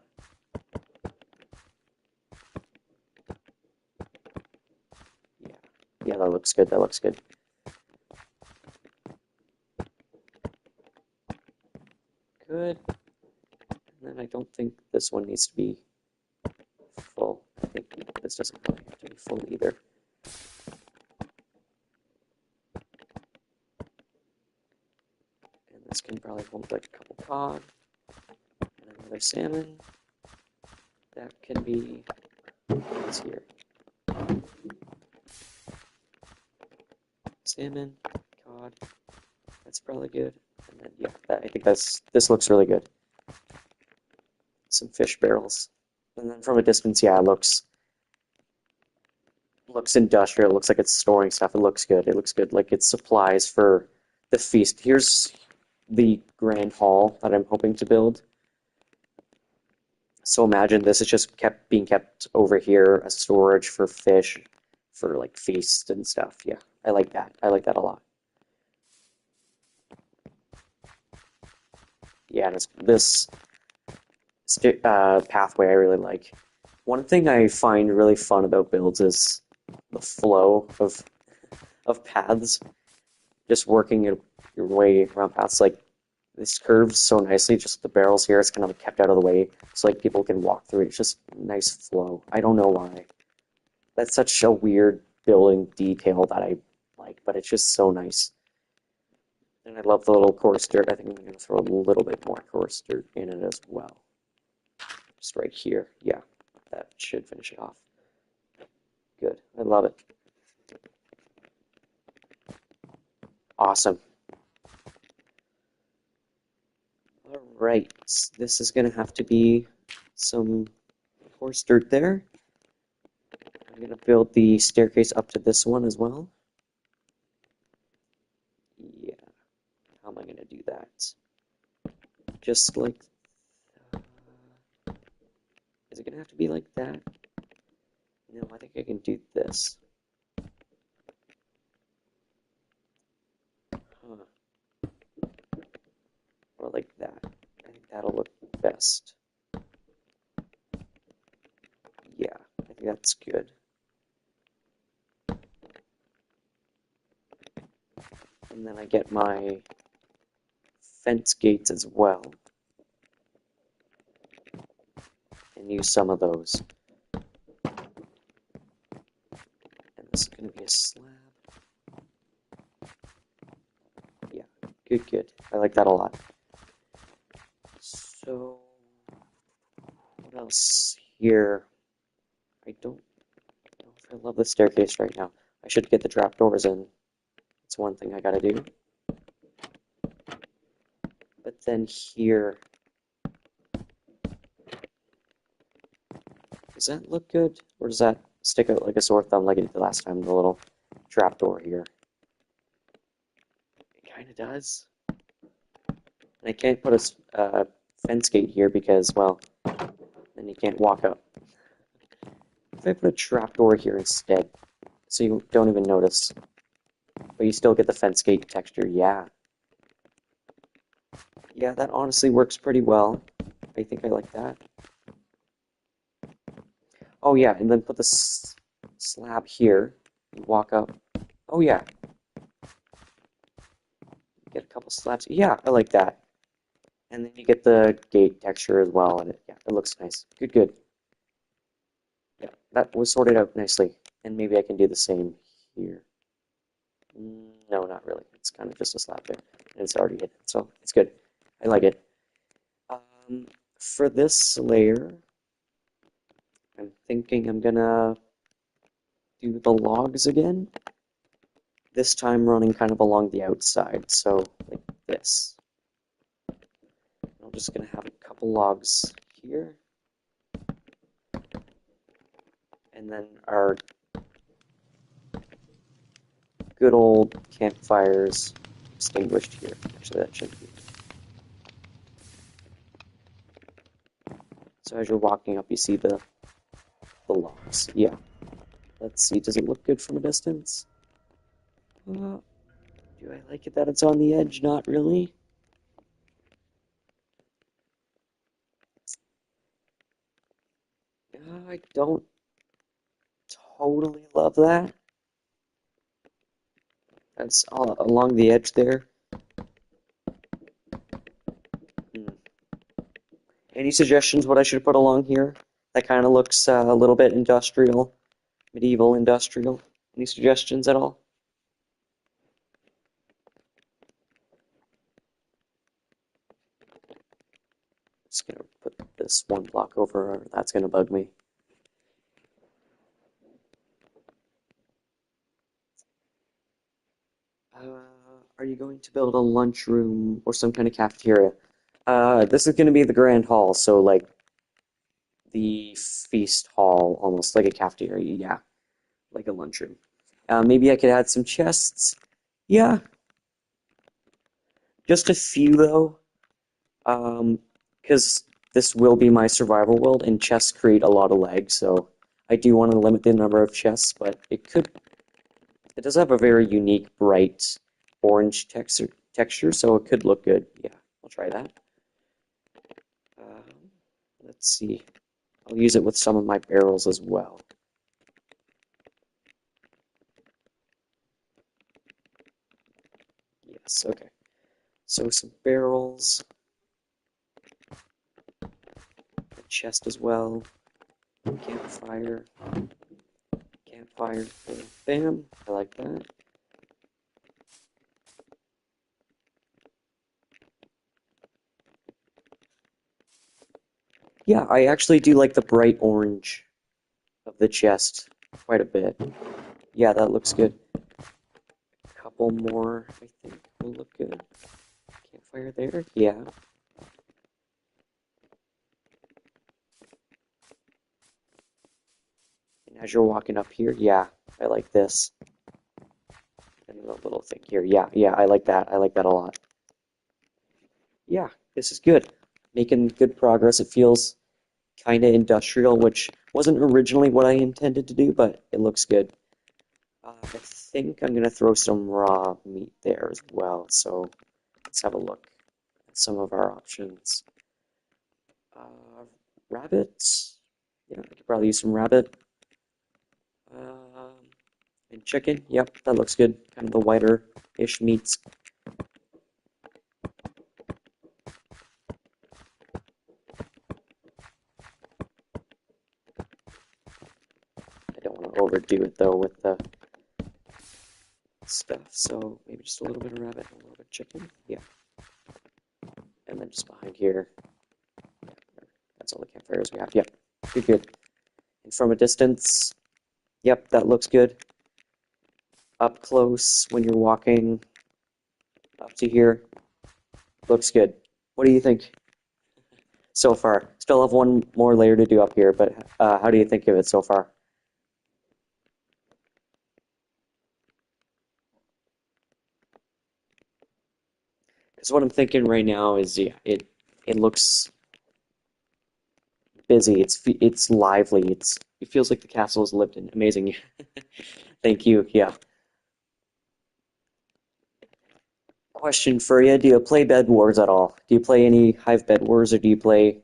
S1: Yeah, that looks good. That looks good. Good. And then I don't think this one needs to be full. I think this doesn't really have to be full either. And this can probably hold like a couple cod and another salmon. That can be what's here. Salmon, cod. That's probably good. And then yeah, I think this looks really good. Some fish barrels. And then from a distance, yeah, it looks industrial. It looks like it's storing stuff. It looks good. It looks good. Like it's supplies for the feast. Here's the grand hall that I'm hoping to build. So imagine this is just being kept over here as storage for fish, for like feast and stuff. Yeah, I like that. I like that a lot. Yeah, this pathway I really like. One thing I find really fun about builds is the flow of paths, just working your way around paths. Like this curves so nicely, just the barrels here, it's kind of kept out of the way, so like people can walk through it. It's just nice flow. I don't know why. That's such a weird building detail that I like, but it's just so nice. And I love the little coarse dirt. I think I'm going to throw a little bit more coarse dirt in it as well. Just right here. Yeah, that should finish it off. Good. I love it. Awesome. All right. This is going to have to be some coarse dirt there. I'm going to build the staircase up to this one as well. Yeah. How am I going to do that? Just like... is it going to have to be like that? No, I think I can do this. Huh. Or like that. I think that'll look best. Yeah, I think that's good. And then I get my fence gates as well. And use some of those. And this is going to be a slab. Yeah, good, good. I like that a lot. So, what else here? I don't know if I love the staircase right now. I should get the trapdoors in. It's one thing I gotta do. But then here, does that look good? Or does that stick out like a sore thumb like it did last time, the little trapdoor here? It kind of does. And I can't put a fence gate here because, well, then you can't walk up. If I put a trapdoor here instead, so you don't even notice, but you still get the fence gate texture, yeah. Yeah, that honestly works pretty well. I think I like that. Oh yeah, and then put the slab here, walk up. Oh yeah. Get a couple slabs. Yeah, I like that. And then you get the gate texture as well, and yeah, it looks nice. Good, good. Yeah, that was sorted out nicely. And maybe I can do the same here. No, not really. It's kind of just a slab there, and it's already hidden, so it's good. I like it. For this layer, I'm thinking I'm gonna do the logs again. This time running kind of along the outside, so like this. I'm just gonna have a couple logs here. And then our good old campfires extinguished here. Actually, that should be. So as you're walking up, you see the logs. Yeah. Let's see. Does it look good from a distance? Do I like it that it's on the edge? Not really. I don't totally love that. That's all along the edge there. Any suggestions what I should put along here? That kind of looks a little bit industrial, medieval industrial. Any suggestions at all? Just gonna put this one block over, or that's gonna bug me. Are you going to build a lunchroom or some kind of cafeteria? This is gonna be the grand hall, so like the feast hall, almost like a cafeteria, yeah, like a lunchroom. Maybe I could add some chests. Yeah, just a few though, because this will be my survival world, and chests create a lot of lag, so I do want to limit the number of chests, but it does have a very unique, bright orange texture, so it could look good. Yeah, I'll try that. Let's see. I'll use it with some of my barrels as well. Yes, okay. So some barrels, a chest as well, campfire, campfire, bam, bam. I like that. Yeah, I actually do like the bright orange of the chest quite a bit. Yeah, that looks good. A couple more, I think, will look good. Campfire there, yeah. And as you're walking up here, yeah, I like this. And the little thing here, yeah, yeah, I like that. I like that a lot. Yeah, this is good. Making good progress. It feels kind of industrial, which wasn't originally what I intended to do, but it looks good. I think I'm gonna throw some raw meat there as well. So let's have a look at some of our options. Rabbits. Yeah, I could probably use some rabbit. Um, and chicken. Yep, that looks good. Kind of the whiter-ish meats. I don't want to overdo it though with the stuff. So maybe just a little bit of rabbit and a little bit of chicken. Yeah. And then just behind here, yeah, that's all the campfires we have. Yep, good, good. And from a distance, yep, that looks good. Up close when you're walking up to here, looks good. What do you think so far? Still have one more layer to do up here, but how do you think of it so far? Because what I'm thinking right now is, yeah, it looks busy. It's lively. It feels like the castle is lived in. Amazing. Thank you. Yeah. Question for you: do you play Bed Wars at all? Do you play any Hive Bed Wars, or do you play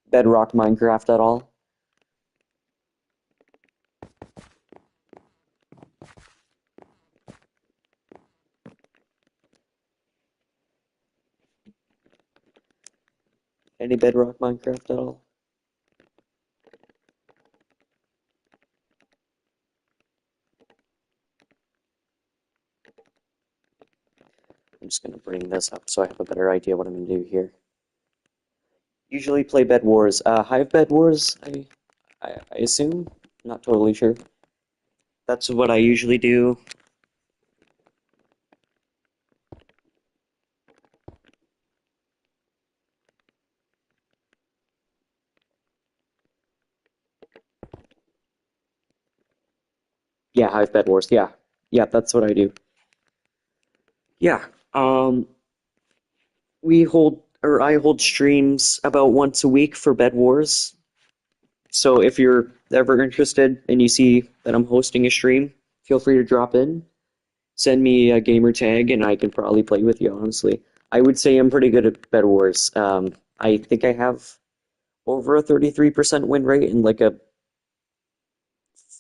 S1: Bedrock Minecraft at all? Any Bedrock Minecraft at all? I'm just gonna bring this up so I have a better idea what I'm gonna do here. Usually play Bed Wars. Hive Bed Wars, I assume? Not totally sure. That's what I usually do. Yeah, Hive Bed Wars. Yeah. Yeah, that's what I do. Yeah. I hold streams about once a week for Bed Wars. So if you're ever interested and you see that I'm hosting a stream, feel free to drop in. Send me a gamer tag and I can probably play with you, honestly. I would say I'm pretty good at Bed Wars. I think I have over a 33% win rate and like a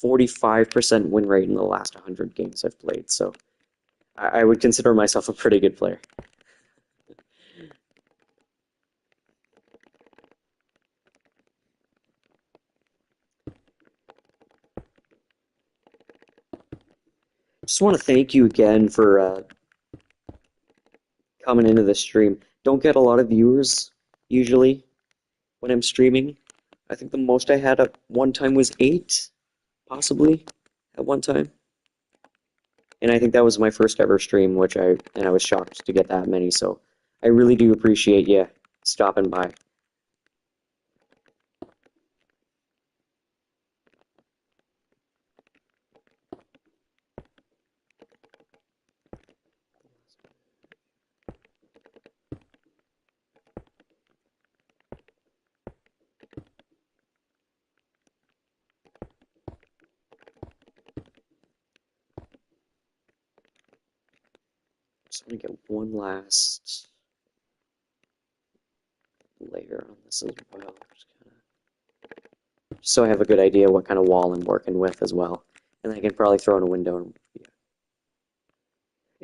S1: 45% win rate in the last 100 games I've played. So I would consider myself a pretty good player. Just want to thank you again for coming into the stream. Don't get a lot of viewers usually when I'm streaming. I think the most I had at one time was 8, possibly, at one time. And I think that was my first ever stream, and I was shocked to get that many. So I really do appreciate you stopping by. Just want to get one last layer on this as well. Just so I have a good idea what kind of wall I'm working with as well. And I can probably throw in a window. And, yeah.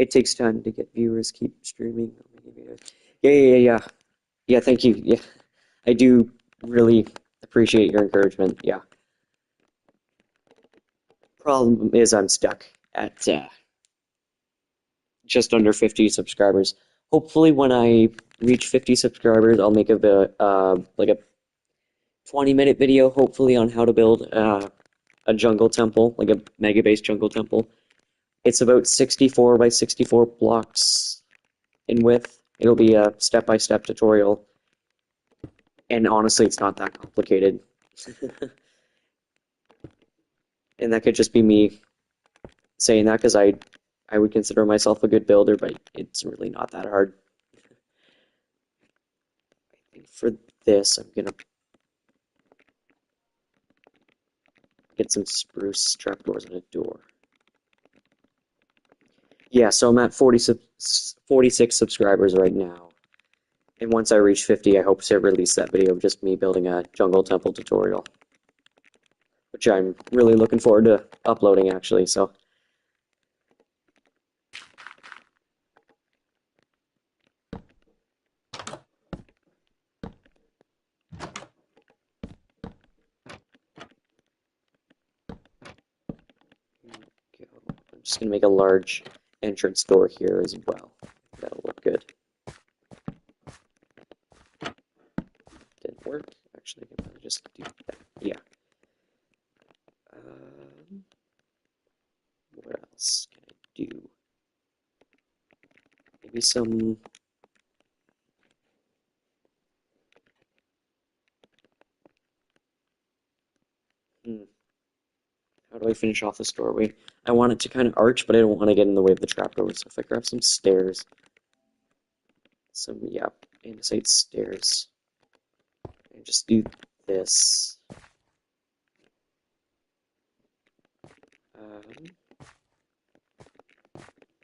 S1: it takes time to get viewers. Keep streaming. Yeah. Yeah, thank you. Yeah, I do really appreciate your encouragement. Yeah. Problem is, I'm stuck at just under 50 subscribers. Hopefully, when I reach 50 subscribers, I'll make like a 20-minute video, hopefully, on how to build a jungle temple, like a mega base jungle temple. It's about 64 by 64 blocks in width. It'll be a step-by-step tutorial, and honestly, it's not that complicated. And that could just be me saying that because I would consider myself a good builder, but it's really not that hard. I think for this, I'm gonna get some spruce trapdoors and a door. Yeah, so I'm at 46 subscribers right now. And once I reach 50, I hope to release that video of just me building a jungle temple tutorial, which I'm really looking forward to uploading, actually, so. I'm just going to make a large entrance door here as well. That'll look good. Didn't work. Actually, I can probably just do that. Yeah. What else can I do? Maybe some... How do I finish off this doorway? I want it to kind of arch, but I don't want to get in the way of the trapdoor. So if I grab some stairs, yeah, andesite stairs, and just do this.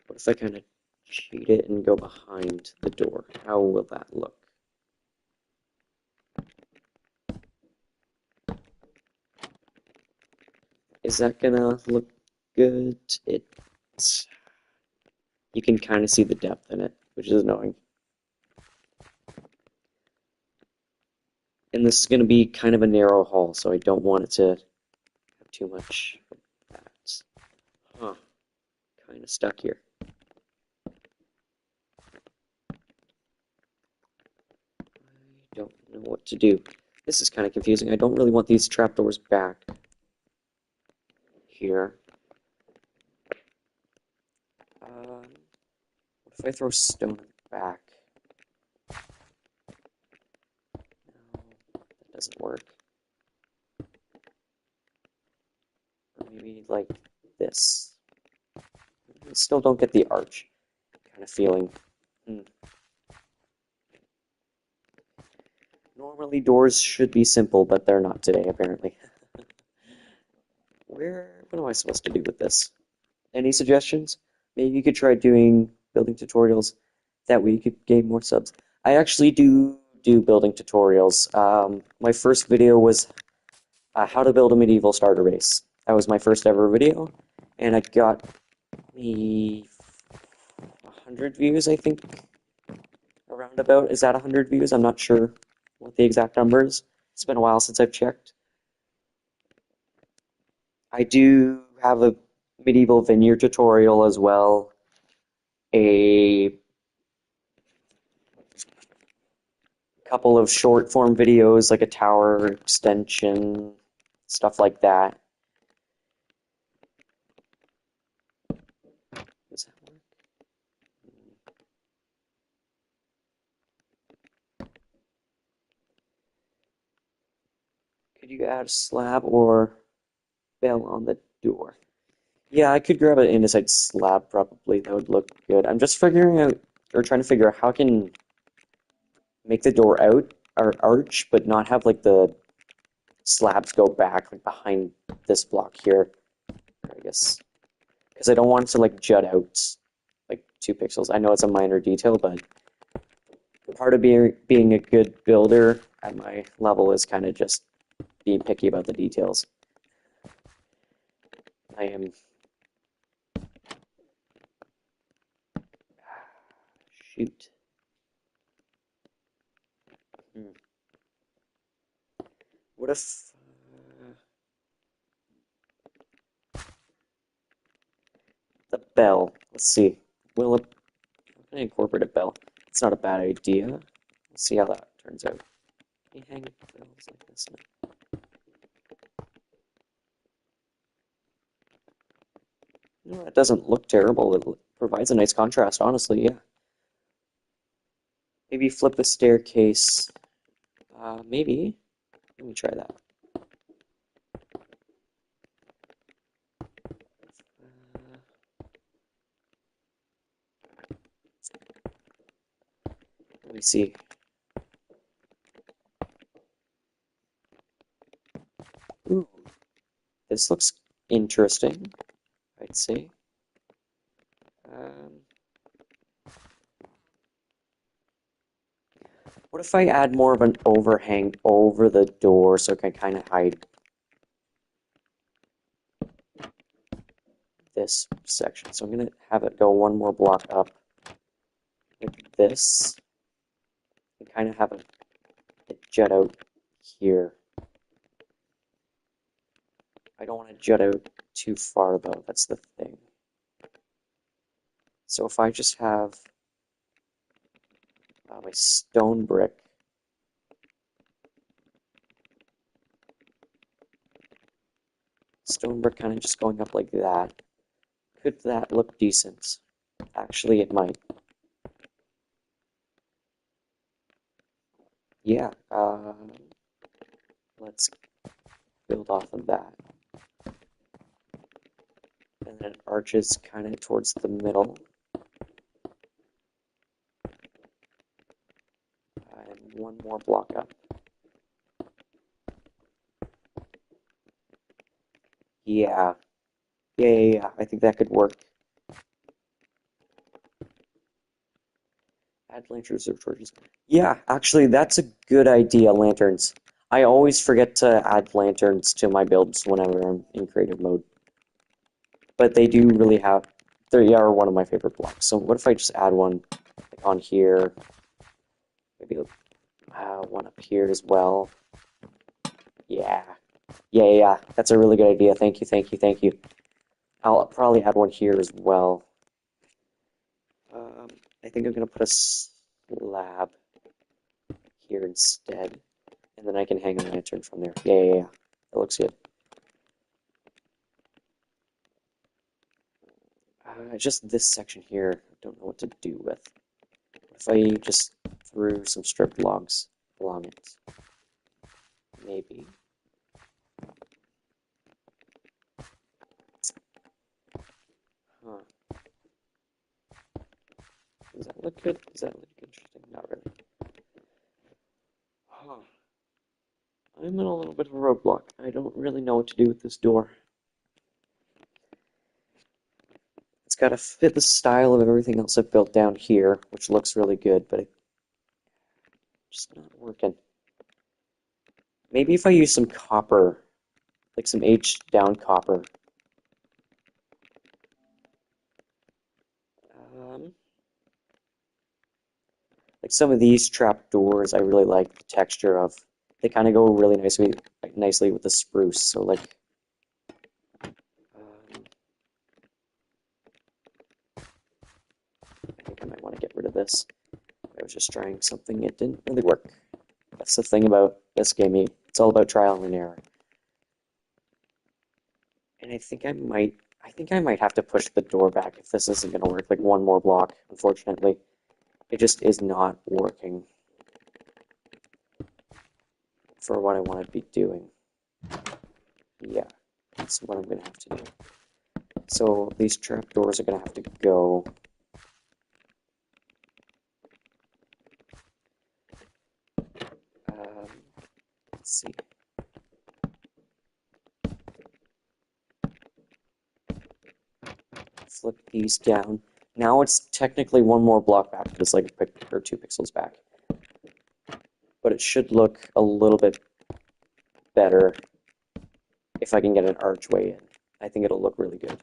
S1: What if I kind of cheat it and go behind the door? How will that look? Is that gonna look good? You can kind of see the depth in it, which is annoying. And this is going to be kind of a narrow hall, so I don't want it to have too much of that. Huh. Kind of stuck here. I don't know what to do. This is kind of confusing. I don't really want these trapdoors back here. What if I throw stone back? No, that doesn't work. Or maybe like this. I still don't get the arch kind of feeling. Normally doors should be simple, but they're not today, apparently. What am I supposed to do with this? Any suggestions? Maybe you could try doing building tutorials. That way you could gain more subs. I actually do building tutorials. My first video was how to build a medieval starter base. That was my first ever video, and I got me 100 views, I think, around about. Is that 100 views? I'm not sure what the exact number is. It's been a while since I've checked. I do have a medieval vineyard tutorial as well. A couple of short form videos like a tower extension, stuff like that. Does that work? Could you add a slab or bell on the door? Yeah, I could grab an andesite slab probably. That would look good. I'm just figuring out, or trying to figure out how I can make the door out or arch, but not have like the slabs go back like behind this block here, I guess, because I don't want it to like jut out like 2 pixels. I know it's a minor detail, but part of being a good builder at my level is kind of just being picky about the details. I am Shoot. What if the bell? Let's see. Will it? I'm gonna incorporate a bell. It's not a bad idea. Let's see how that turns out. Can you hang bells like this now? No, it doesn't look terrible. It provides a nice contrast, honestly. Yeah. Maybe flip the staircase. Maybe. Let me try that. Let me see. Ooh, this looks interesting, I'd say. What if I add more of an overhang over the door so it can kind of hide this section? So I'm going to have it go one more block up like this and kind of have it jut out here. I don't want to jut out too far though, that's the thing. So if I just have my stone brick kind of just going up like that. Could that look decent? Actually, it might. Yeah, let's build off of that. And then it arches kind of towards the middle. And one more block up. Yeah. Yeah. I think that could work. Add lanterns or torches. Yeah, actually, that's a good idea, lanterns. I always forget to add lanterns to my builds whenever I'm in creative mode. But they do really have, they are one of my favorite blocks. So what if I just add one like on here? Maybe one up here as well. Yeah. Yeah. That's a really good idea. Thank you. I'll probably add one here as well. I think I'm going to put a slab here instead. And then I can hang a lantern from there. Yeah. That looks good. Just this section here, I don't know what to do with. What if I just threw some stripped logs along it? Maybe. Huh. Does that look good? Does that look interesting? Not really. Huh. I'm in a little bit of a roadblock. I don't really know what to do with this door. It's got to fit the style of everything else I've built down here, which looks really good, but it's just not working. Maybe if I use some copper, like some aged down copper. Like some of these trap doors, I really like the texture of. They kind of go really nicely with the spruce. So like, I think I might want to get rid of this. I was just trying something; it didn't really work. That's the thing about this game. It's all about trial and error. And I think I might have to push the door back if this isn't going to work. Like one more block, unfortunately. It just is not working for what I want to be doing. Yeah, that's what I'm going to have to do. So these trapdoors are going to have to go. Let's see. Flip these down. Now it's technically one more block back, because like a pic or 2 pixels back. But it should look a little bit better if I can get an archway in. I think it'll look really good.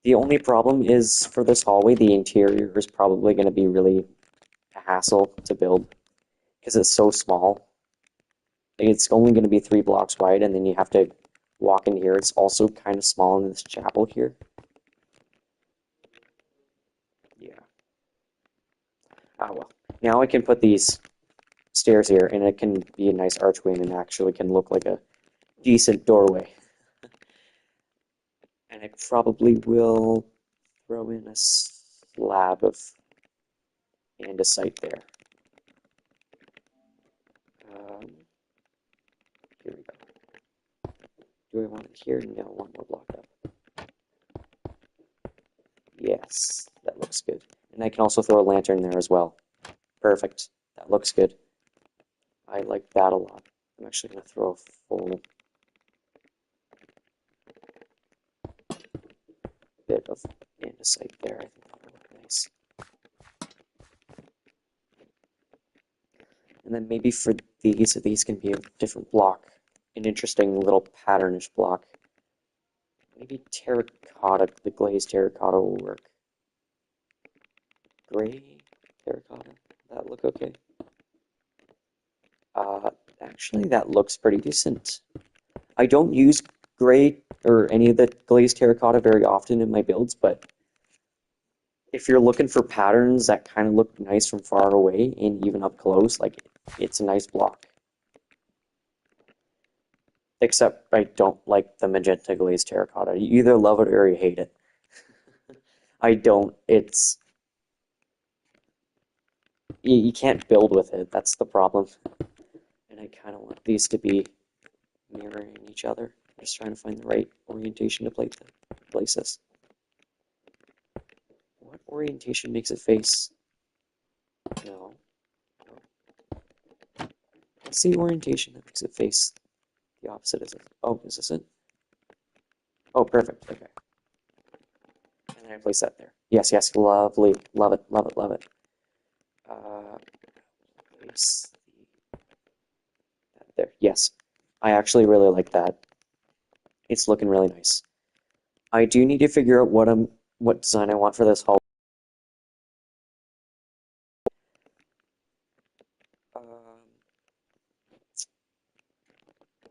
S1: The only problem is for this hallway, the interior is probably going to be really a hassle to build because it's so small. Like, it's only going to be 3 blocks wide, and then you have to walk in here. It's also kind of small in this chapel here. Yeah. Ah, well. Now I can put these stairs here, and it can be a nice archway, and it actually can look like a decent doorway. And I probably will throw in a slab of andesite there. Um, Here we go. Do I want it here? No, one more block up. Yes, that looks good. And I can also throw a lantern there as well. Perfect. That looks good. I like that a lot. I'm actually going to throw a full bit of andesite there. I think that'll look nice. And then maybe for these can be a different block. An interesting little patternish block. Maybe terracotta, the glazed terracotta will work. Gray terracotta, that look okay? Actually, that looks pretty decent. I don't use gray or any of the glazed terracotta very often in my builds, but if you're looking for patterns that kind of look nice from far away and even up close, like, it's a nice block. Except I don't like the magenta glazed terracotta. You either love it or you hate it. I don't. You can't build with it. That's the problem. And I kind of want these to be mirroring each other. Just trying to find the right orientation to place this. What orientation makes it face? No. What's the orientation that makes it face the opposite? Is it? Oh, is this it? Oh, perfect. Okay. And then I place that there. Yes, yes, lovely. Love it, love it, love it. Place that there. Yes, I actually really like that. It's looking really nice. I do need to figure out what design I want for this hall.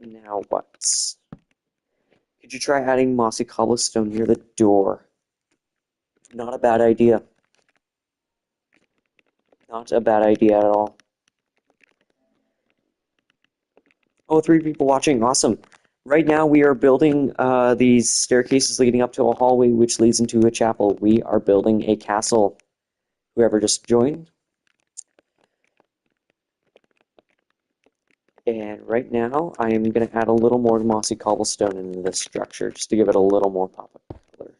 S1: Now what? Could you try adding mossy cobblestone near the door? Not a bad idea. Not a bad idea at all. Oh, 3 people watching. Awesome. Right now we are building these staircases leading up to a hallway which leads into a chapel. We are building a castle. Whoever just joined. And right now I am going to add a little more mossy cobblestone into this structure just to give it a little more pop of color.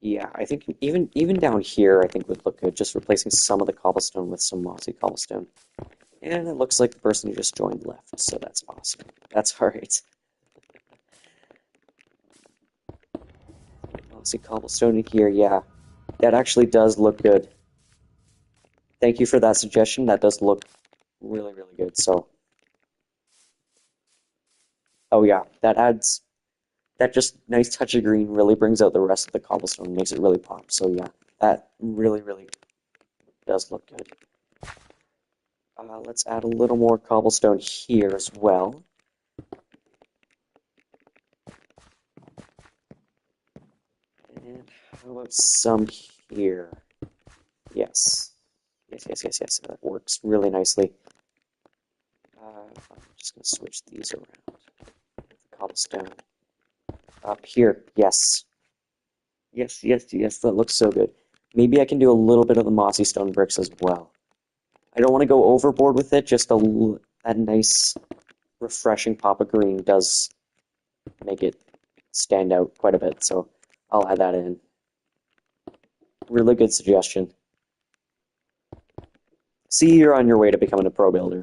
S1: Yeah, I think even down here I think would look good, just replacing some of the cobblestone with some mossy cobblestone. And it looks like the person who just joined left, so that's awesome. That's alright. Mossy cobblestone in here, yeah. That actually does look good. Thank you for that suggestion. That does look really, really good. So, oh yeah, that just nice touch of green really brings out the rest of the cobblestone, makes it really pop. So yeah, that really, really does look good. Let's add a little more cobblestone here as well. And how about some here? Yes. Yes, yes, yes, yes. That works really nicely. I'm just going to switch these around. The cobblestone. Up here. Yes. Yes, yes, yes. That looks so good. Maybe I can do a little bit of the mossy stone bricks as well. I don't want to go overboard with it. Just that nice, refreshing pop of green does make it stand out quite a bit. So I'll add that in. Really good suggestion. See, you're on your way to becoming a pro builder.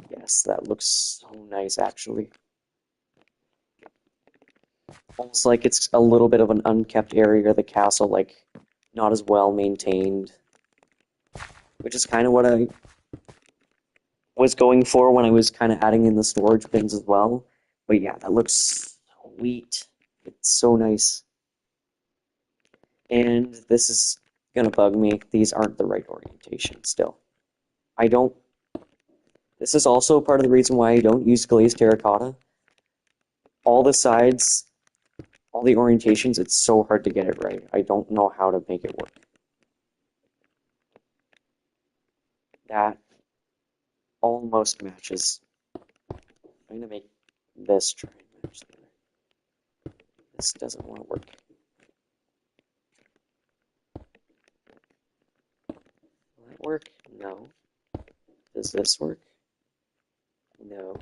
S1: Yes, that looks so nice, actually. Almost like it's a little bit of an unkept area of the castle, like not as well maintained, which is kind of what I was going for when I was kind of adding in the storage bins as well. But yeah, that looks sweet. It's so nice. And this is gonna bug me. These aren't the right orientation still. I don't. This is also part of the reason why I don't use glazed terracotta. All the sides, all the orientations, it's so hard to get it right. I don't know how to make it work. That almost matches. I'm gonna make this try and match there. This doesn't want to work. Will that work? No. Does this work? No.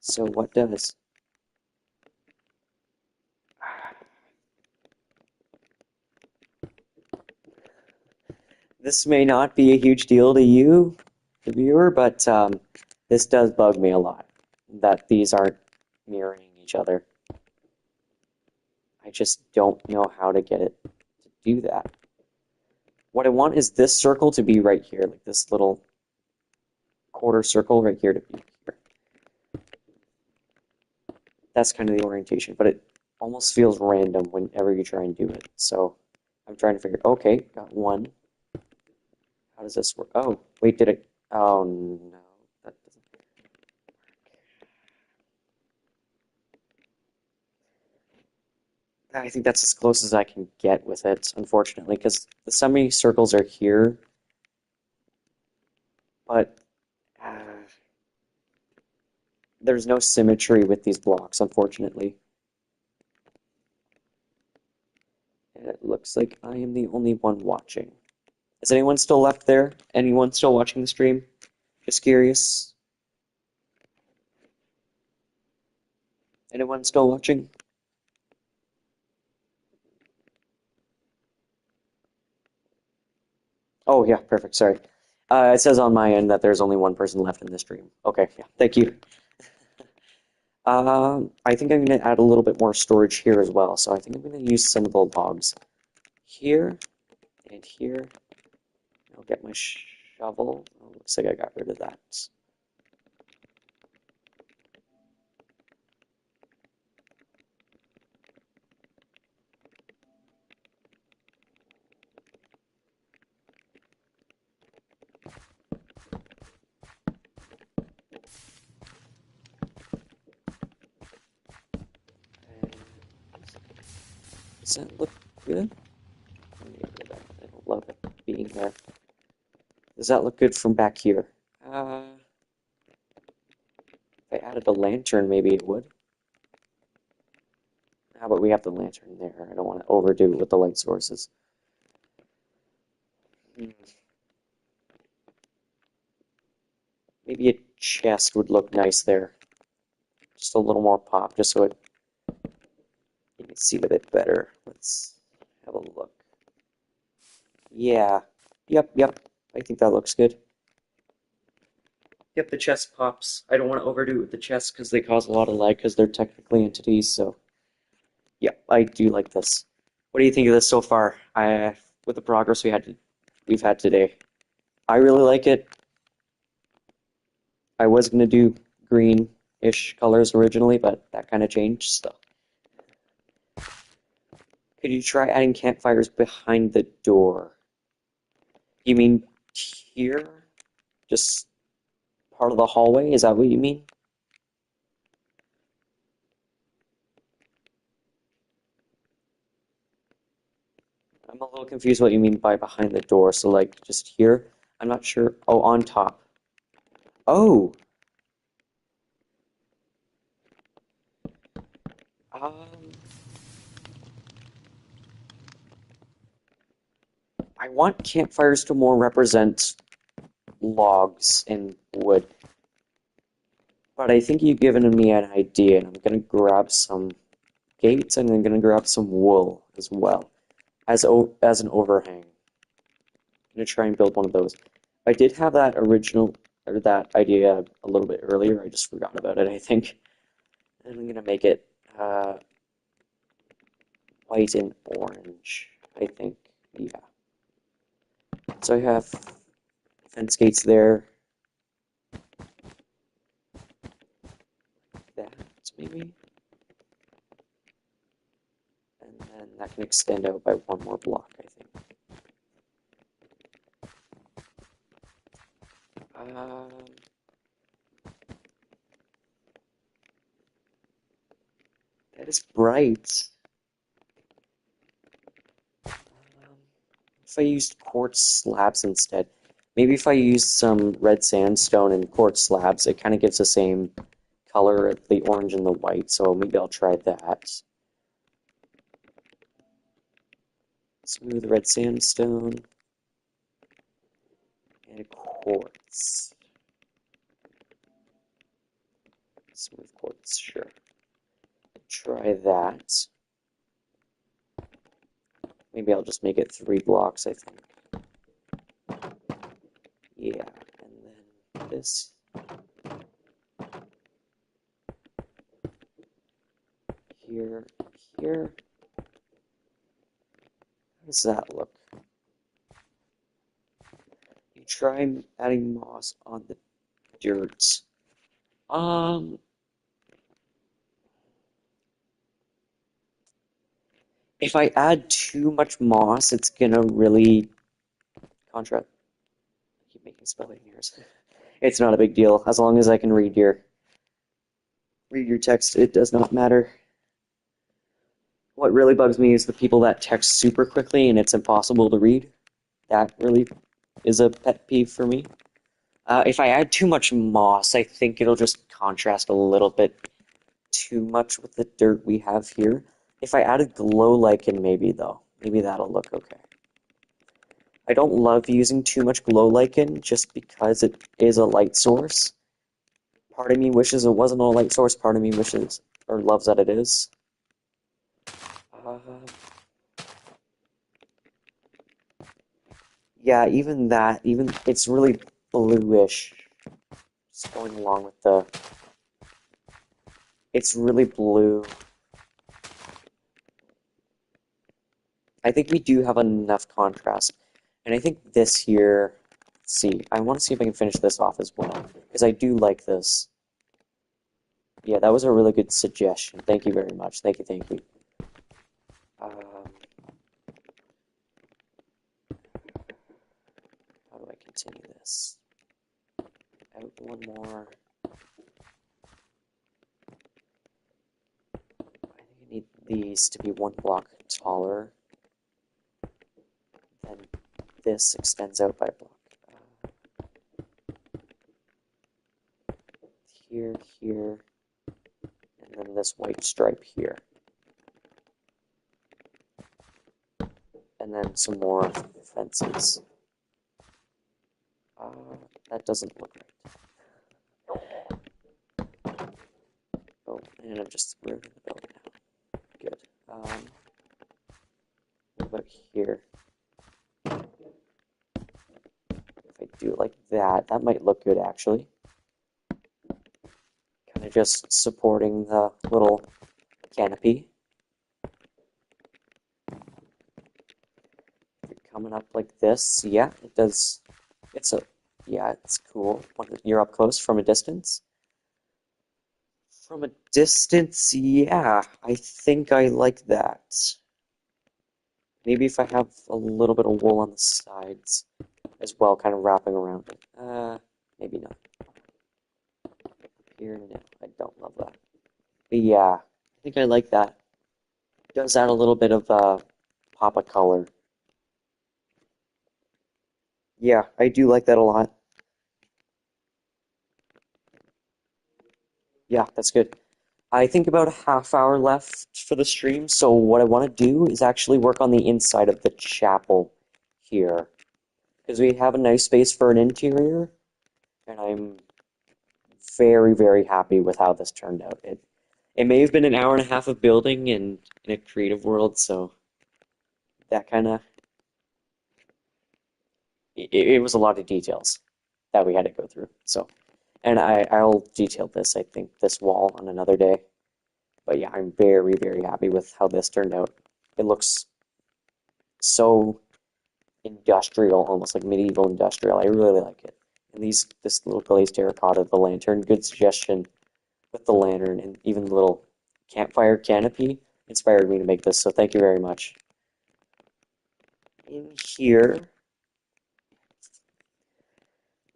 S1: So what does? This may not be a huge deal to you, the viewer, but this does bug me a lot, that these aren't mirroring each other. I just don't know how to get it to do that. What I want is this circle to be right here, like this little quarter circle right here to be here. That's kind of the orientation, but it almost feels random whenever you try and do it. So I'm trying to figure, okay, got one. How does this work? Oh, wait, did it? Oh, no. That doesn't work. I think that's as close as I can get with it, unfortunately, because the semicircles are here, but there's no symmetry with these blocks, unfortunately. And it looks like I am the only one watching. Is anyone still left there? Anyone still watching the stream? Just curious. Anyone still watching? Oh, yeah, perfect. Sorry. It says on my end that there's only one person left in the stream. Okay, yeah, thank you. I think I'm going to add a little bit more storage here as well. So I think I'm going to use some of the logs here and here. I'll get my shovel. Oh, looks like I got rid of that. Does that look good? I don't love it being there. Does that look good from back here? If I added a lantern, maybe it would. How about we have the lantern there? I don't want to overdo it with the light sources. Maybe a chest would look nice there. Just a little more pop, just so you can see it a bit better. Let's have a look. Yeah. Yep. I think that looks good. Yep, the chest pops. I don't want to overdo it with the chests because they cause a lot of lag because they're technically entities, so yeah, I do like this. What do you think of this so far? With the progress we've had today. I really like it. I was gonna do green-ish colors originally, but that kind of changed, so. Could you try adding campfires behind the door? You mean here? Just part of the hallway? Is that what you mean? I'm a little confused what you mean by behind the door. So like just here? I'm not sure. Oh, on top. Oh. Um, I want campfires to more represent logs and wood. But I think you've given me an idea, and I'm gonna grab some gates and I'm gonna grab some wool as well as an overhang. I'm gonna try and build one of those. I did have that original or that idea a little bit earlier. I just forgot about it, I think. And I'm gonna make it white and orange, I think. Yeah. So I have fence gates there. That, maybe. And then that can extend out by one more block, I think. That is bright. If I used quartz slabs instead, maybe if I used some red sandstone and quartz slabs, it kind of gives the same color, the orange and the white, so maybe I'll try that. Smooth red sandstone and quartz. Smooth quartz, sure. Try that. Maybe I'll just make it 3 blocks, I think. Yeah, and then this. Here, here. How does that look? You try adding moss on the dirt. If I add too much moss, it's gonna really contrast. I keep making spelling errors. It's not a big deal as long as I can read your text. It does not matter. What really bugs me is the people that text super quickly and it's impossible to read. That really is a pet peeve for me. If I add too much moss, I think it'll just contrast a little bit too much with the dirt we have here. If I added glow lichen, maybe though, maybe that'll look okay. I don't love using too much glow lichen just because it is a light source. Part of me wishes it wasn't a light source, part of me wishes or loves that it is. Yeah, even that, even it's really bluish. Just going along with the, it's really blue. I think we do have enough contrast. And I think this here, let's see, I want to see if I can finish this off as well, because I do like this. Yeah, that was a really good suggestion. Thank you very much. Thank you, thank you. How do I continue this? Out one more. I think I need these to be 1 block taller. Then this extends out by a block. Here, here, and then this white stripe here. And then some more fences. That doesn't look right. Oh, and I'm just ruining the building now. Good. What about here? If I do it like that, that might look good actually. Kind of just supporting the little canopy. Coming up like this, yeah, it does. Yeah, it's cool. You're up close from a distance. From a distance, yeah, I think I like that. Maybe if I have a little bit of wool on the sides as well, kind of wrapping around it. Maybe not. Here, no, I don't love that. But yeah, I think I like that. It does add a little bit of pop of color. Yeah, I do like that a lot. Yeah, that's good. I think about a half hour left for the stream, so what I want to do is actually work on the inside of the chapel here. Because we have a nice space for an interior, and I'm very, very happy with how this turned out. It may have been an hour and a half of building in a creative world, so that kind of, it was a lot of details that we had to go through. So, and I'll detail this, I think, this wall on another day. But yeah, I'm very, very happy with how this turned out. It looks so industrial, almost like medieval industrial. I really like it. And this little glazed terracotta, the lantern, good suggestion with the lantern, and even the little campfire canopy inspired me to make this, so thank you very much. In here,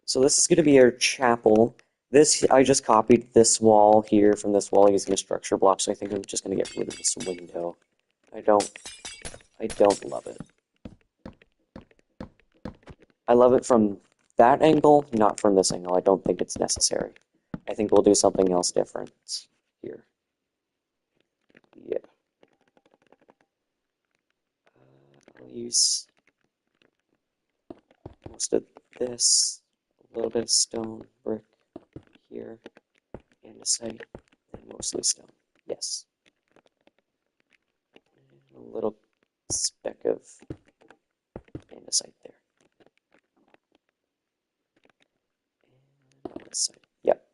S1: so this is going to be our chapel. This, I just copied this wall here from this wall using a structure block, so I think I'm just going to get rid of this window. I don't love it. I love it from that angle, not from this angle. I don't think it's necessary. I think we'll do something else different here. Yeah. I'll use most of this, a little bit of stone, brick here, andesite, and mostly stone. Yes. And a little speck of andesite there. And on this side. Yep.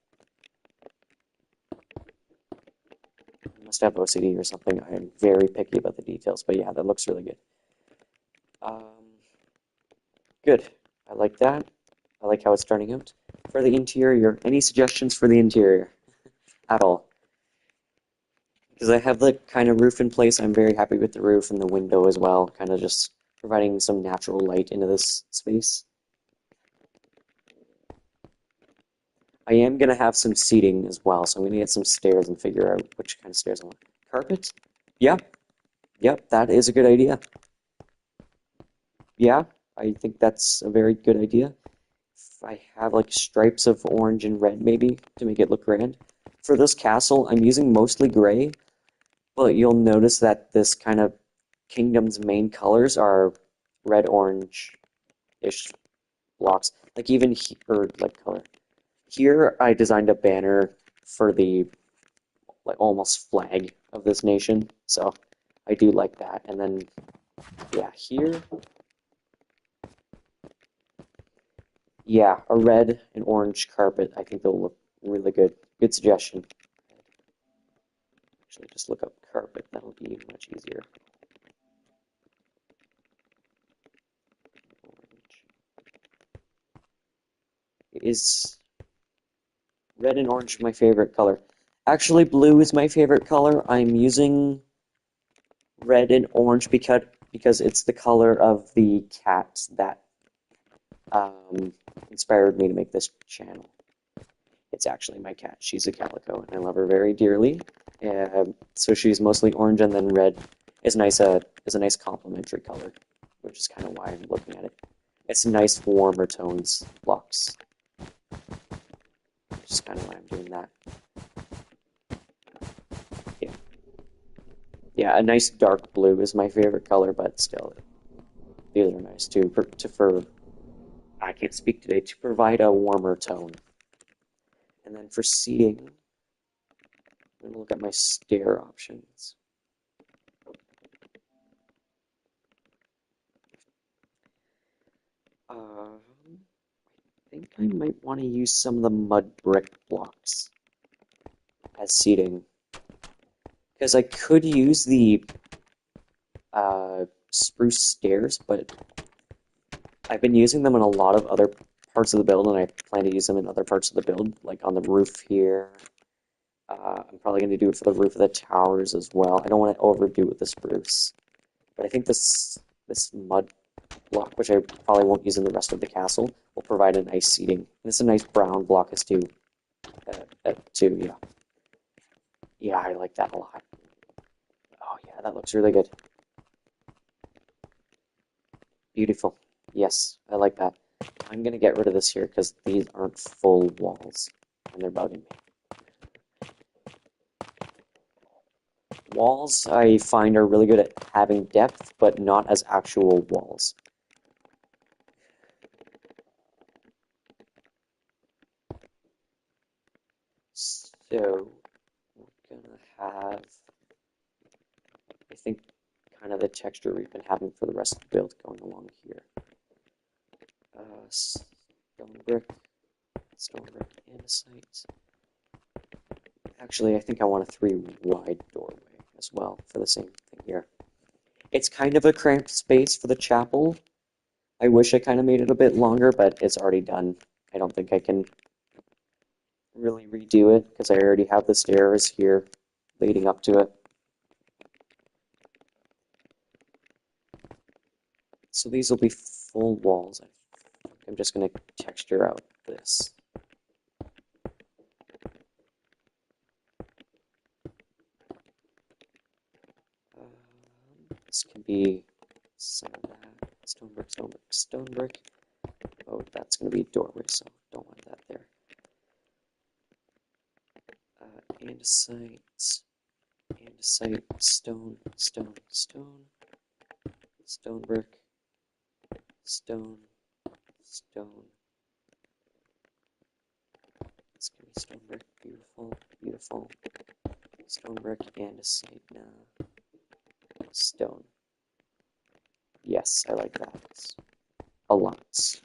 S1: I must have OCD or something. I am very picky about the details, but yeah, that looks really good. Good. I like that. I like how it's turning out. For the interior, any suggestions for the interior at all? Because I have the kind of roof in place, I'm very happy with the roof and the window as well, kind of just providing some natural light into this space. I am going to have some seating as well, so I'm going to get some stairs and figure out which kind of stairs I want. Carpet? Yep. Yep, that is a good idea. Yeah, I think that's a very good idea. If I have like stripes of orange and red maybe to make it look grand. For this castle, I'm using mostly gray, but you'll notice that this kind of kingdom's main colors are red, orange-ish blocks. Like even or like color. Here, I designed a banner for the like almost flag of this nation, so I do like that. And then, yeah, here, yeah, a red and orange carpet. I think they'll look really good. Good suggestion. Actually, just look up carpet. That'll be much easier. Orange. Is red and orange my favorite color? Actually, blue is my favorite color. I'm using red and orange because it's the color of the cat that inspired me to make this channel. It's actually my cat. She's a calico, and I love her very dearly. So she's mostly orange, and then red is a nice complementary color, which is kind of why I'm looking at it. It's nice, warmer tones, blocks. Which is kind of why I'm doing that. Yeah. Yeah, a nice dark blue is my favorite color, but still, the other are nice too. I can't speak today, to provide a warmer tone. And then for seating, I'm going to look at my stair options. I think I might want to use some of the mud brick blocks as seating. Because I could use the spruce stairs, but I've been using them in a lot of other parts of the build, and I plan to use them in other parts of the build, like on the roof here. I'm probably going to do it for the roof of the towers as well. I don't want to overdo it with the spruce. But I think this mud block, which I probably won't use in the rest of the castle, will provide a nice seating. And it's a nice brown block as too, yeah. Yeah, I like that a lot. Oh yeah, that looks really good. Beautiful. Yes, I like that. I'm going to get rid of this here because these aren't full walls, and they're bugging me. Walls, I find, are really good at having depth, but not as actual walls. So, we're gonna have, I think, kind of the texture we've been having for the rest of the build going along here. Stone brick, andesite. Actually, I think I want a 3-wide doorway as well for the same thing here. It's kind of a cramped space for the chapel, I wish I kind of made it a bit longer, but it's already done. I don't think I can really redo it because I already have the stairs here leading up to it. So these will be full walls. I'm just going to texture out this. This can be some of that. Stone brick, stone brick, stone brick. Oh, that's going to be a doorway, so don't want that there. Andesite, stone, stone, stone, stone brick, stone, stone. It's going to be stone brick, beautiful, beautiful. Stone brick, andesite, nah. Stone. Yes, I like that a lot.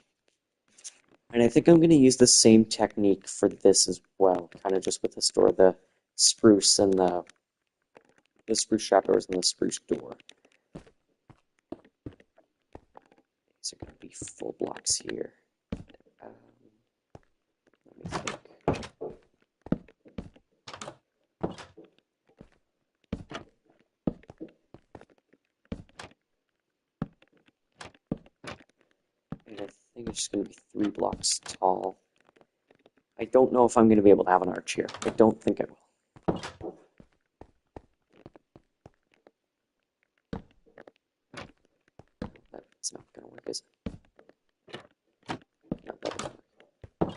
S1: And I think I'm going to use the same technique for this as well, kind of just with this door, the spruce and the spruce trapdoors and the spruce door. These are going to be full blocks here. Let me think. And I think it's just going to be 3 blocks tall. I don't know if I'm going to be able to have an arch here. I don't think I will. That's not going to work, is it? No, that doesn't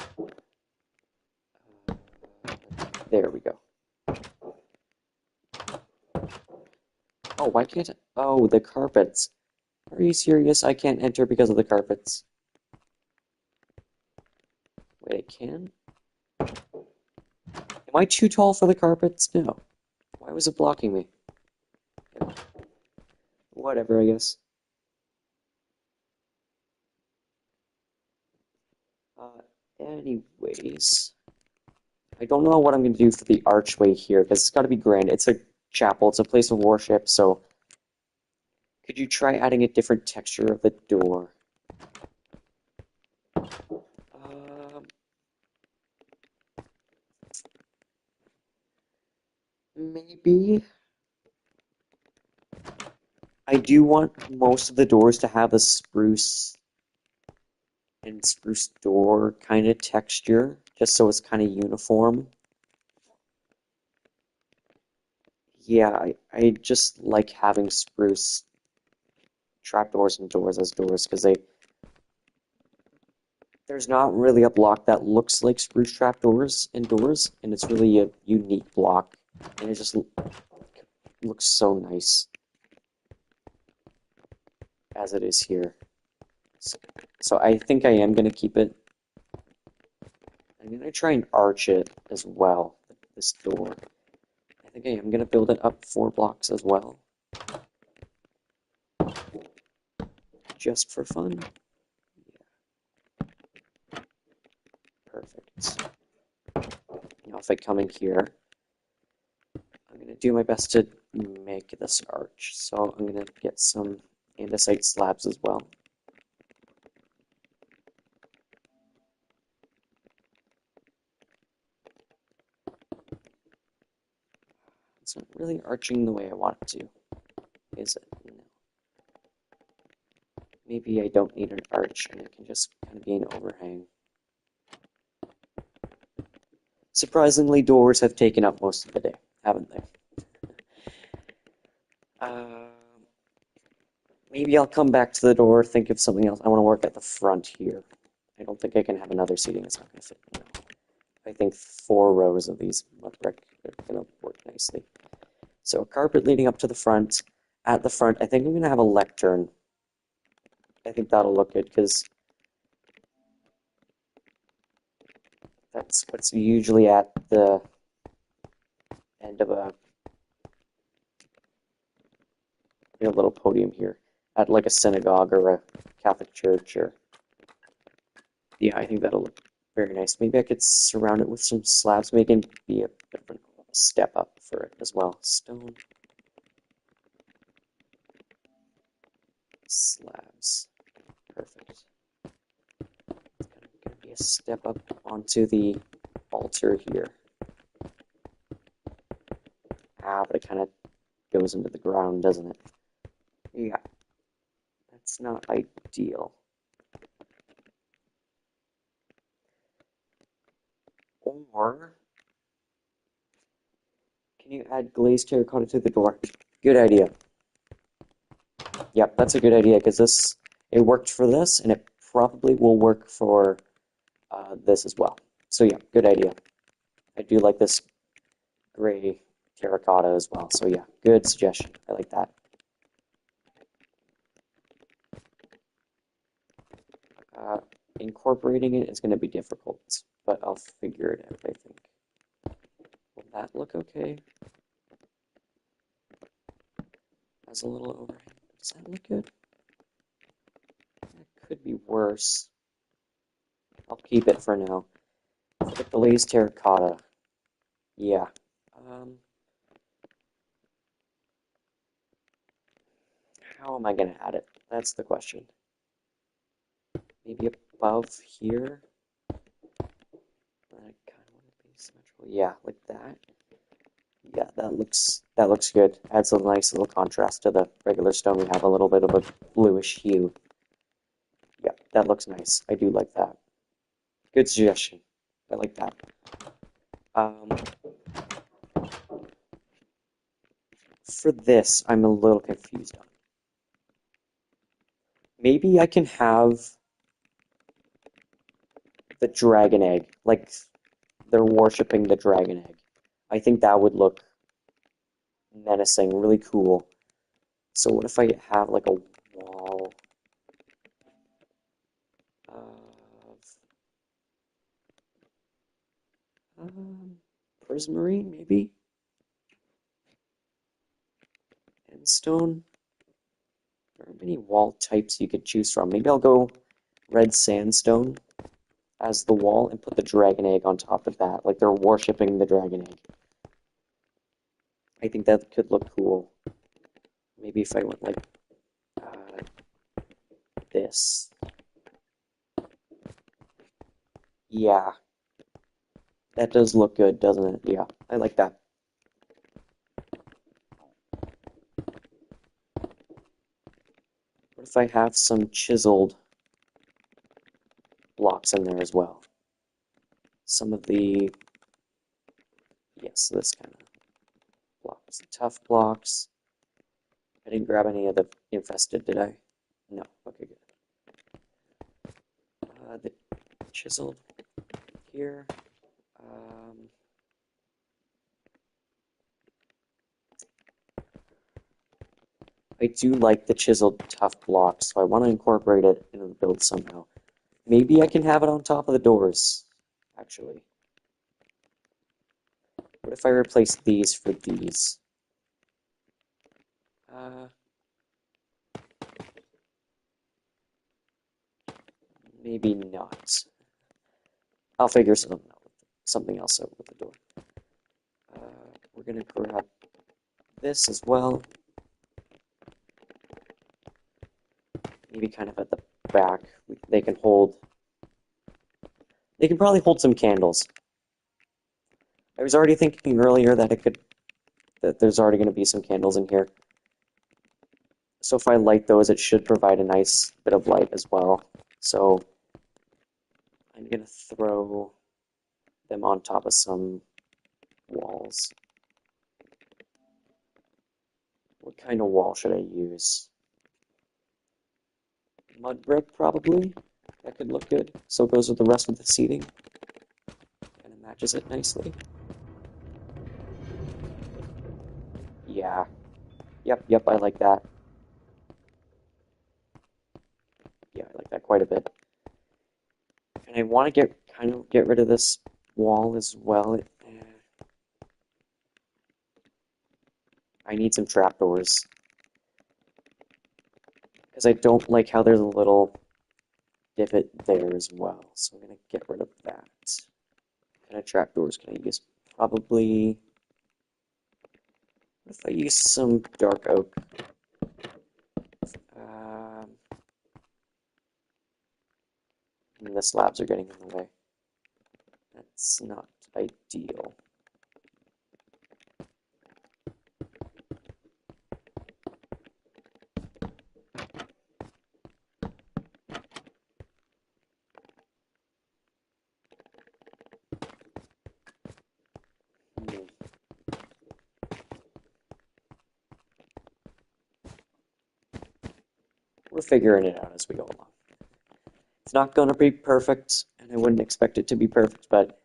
S1: work. There we go. Oh, why can't I? Oh, the carpets. Are you serious? I can't enter because of the carpets. Wait, I can? Am I too tall for the carpets? No. Why was it blocking me? Whatever, I guess. Anyways, I don't know what I'm going to do for the archway here, because it's got to be grand. It's a chapel, it's a place of worship, so could you try adding a different texture of the door? Maybe. I do want most of the doors to have a spruce and spruce door kind of texture, just so it's kind of uniform. Yeah, I just like having spruce trapdoors and doors as doors because there's not really a block that looks like spruce trapdoors and doors, and it's really a unique block, and it just looks so nice as it is here. So I think I am going to keep it. I'm going to try and arch it as well, this door. I think I am going to build it up 4 blocks as well. Just for fun. Yeah. Perfect. Now if I come in here, I'm going to do my best to make this arch. So I'm going to get some andesite slabs as well. It's not really arching the way I want it to, is it? No. Maybe I don't need an arch and it can just kind of be an overhang. Surprisingly, doors have taken up most of the day, haven't they? Maybe I'll come back to the door, think of something else. I want to work at the front here. I don't think I can have another seating. It's not going to fit. No. I think 4 rows of these mud brick are going to work nicely. So a carpet leading up to the front. At the front, I think I'm going to have a lectern. I think that'll look good because that's what's usually at the end of a little podium here at like a synagogue or a Catholic church or yeah, I think that'll look very nice. Maybe I could surround it with some slabs, make it be a different step up for it as well. Stone slabs. Perfect. It's going to be a step up onto the altar here. Ah, but it kind of goes into the ground, doesn't it? Yeah, that's not ideal. Or, can you add glazed terracotta to the door? Good idea. Yep, that's a good idea, because it worked for this, and it probably will work for this as well. So yeah, good idea. I do like this gray terracotta as well. So yeah, good suggestion. I like that. Incorporating it is going to be difficult, but I'll figure it out, I think. Will that look okay? As a little overhang. Does that look good? That could be worse. I'll keep it for now. The glazed terracotta. Yeah. How am I going to add it? That's the question. Maybe above here? I kind of want to be symmetrical. Yeah, like that. Yeah, that looks good. Adds a nice little contrast to the regular stone. We have a little bit of a bluish hue. Yeah, that looks nice. I do like that. Good suggestion. I like that. For this, I'm a little confused on. Maybe I can have the dragon egg, like they're worshipping the dragon egg. I think that would look menacing, really cool. So what if I have like a wall of prismarine, maybe? And stone? There are many wall types you could choose from. Maybe I'll go red sandstone as the wall and put the dragon egg on top of that, like they're worshipping the dragon egg. I think that could look cool. Maybe if I went like this. Yeah. That does look good, doesn't it? Yeah, I like that. What if I have some chiseled blocks in there as well? Some of the, yes, this kind of blocks, tough blocks. I didn't grab any of the infested, did I? No, okay, good. The chiseled here. I do like the chiseled tough blocks, so I want to incorporate it into the build somehow. Maybe I can have it on top of the doors, actually. What if I replace these for these? Maybe not. I'll figure something else out with the door. We're gonna grab this as well. Maybe kind of at the back. They can probably hold some candles. I was already thinking earlier that there's already going to be some candles in here. So if I light those, it should provide a nice bit of light as well. So I'm going to throw them on top of some walls. What kind of wall should I use? Mud brick, probably. That could look good. So it goes with the rest of the seating. And it matches it nicely. Yeah. Yep, I like that. Yeah, I like that quite a bit. And I want to get rid of this wall as well. I need some trapdoors. Because I don't like how there's a little divot there as well. So I'm going to get rid of that. What kind of trapdoors can I use? Probably... What if I use some dark oak? the slabs are getting in the way. That's not ideal. We're figuring it out as we go along. It's not going to be perfect, and I wouldn't expect it to be perfect, but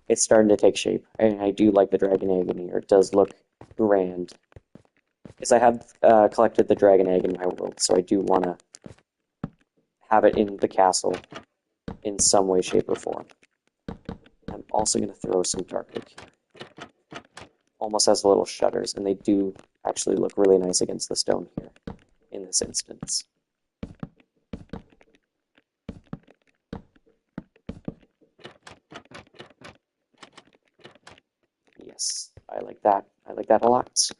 S1: it's starting to take shape. And I do like the dragon egg in here. It does look grand. Because I have collected the dragon egg in my world, so I do want to have it in the castle in some way, shape, or form. I'm also going to throw some dark oak here. Almost has little shutters, and they do actually look really nice against the stone here in this instance. Yes, I like that. I like that a lot.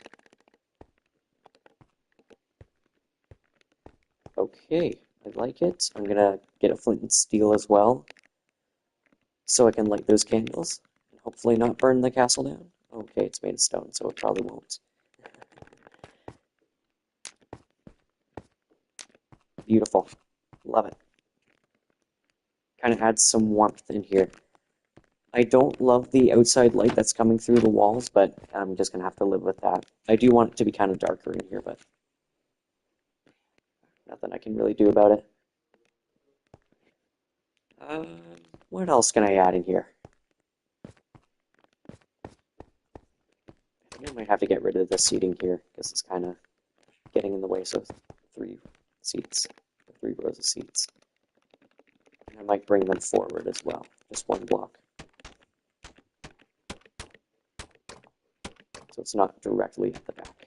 S1: Okay, I like it. I'm gonna get a flint and steel as well, so I can light those candles, and hopefully not burn the castle down. Okay, it's made of stone, so it probably won't. Beautiful. Love it. Kind of adds some warmth in here. I don't love the outside light that's coming through the walls, but I'm just going to have to live with that. I do want it to be kind of darker in here, but nothing I can really do about it. What else can I add in here? I think I might have to get rid of the seating here, because it's kind of getting in the way, so 3 seats, 3 rows of seats. And I might bring them forward as well, just 1 block. So it's not directly at the back.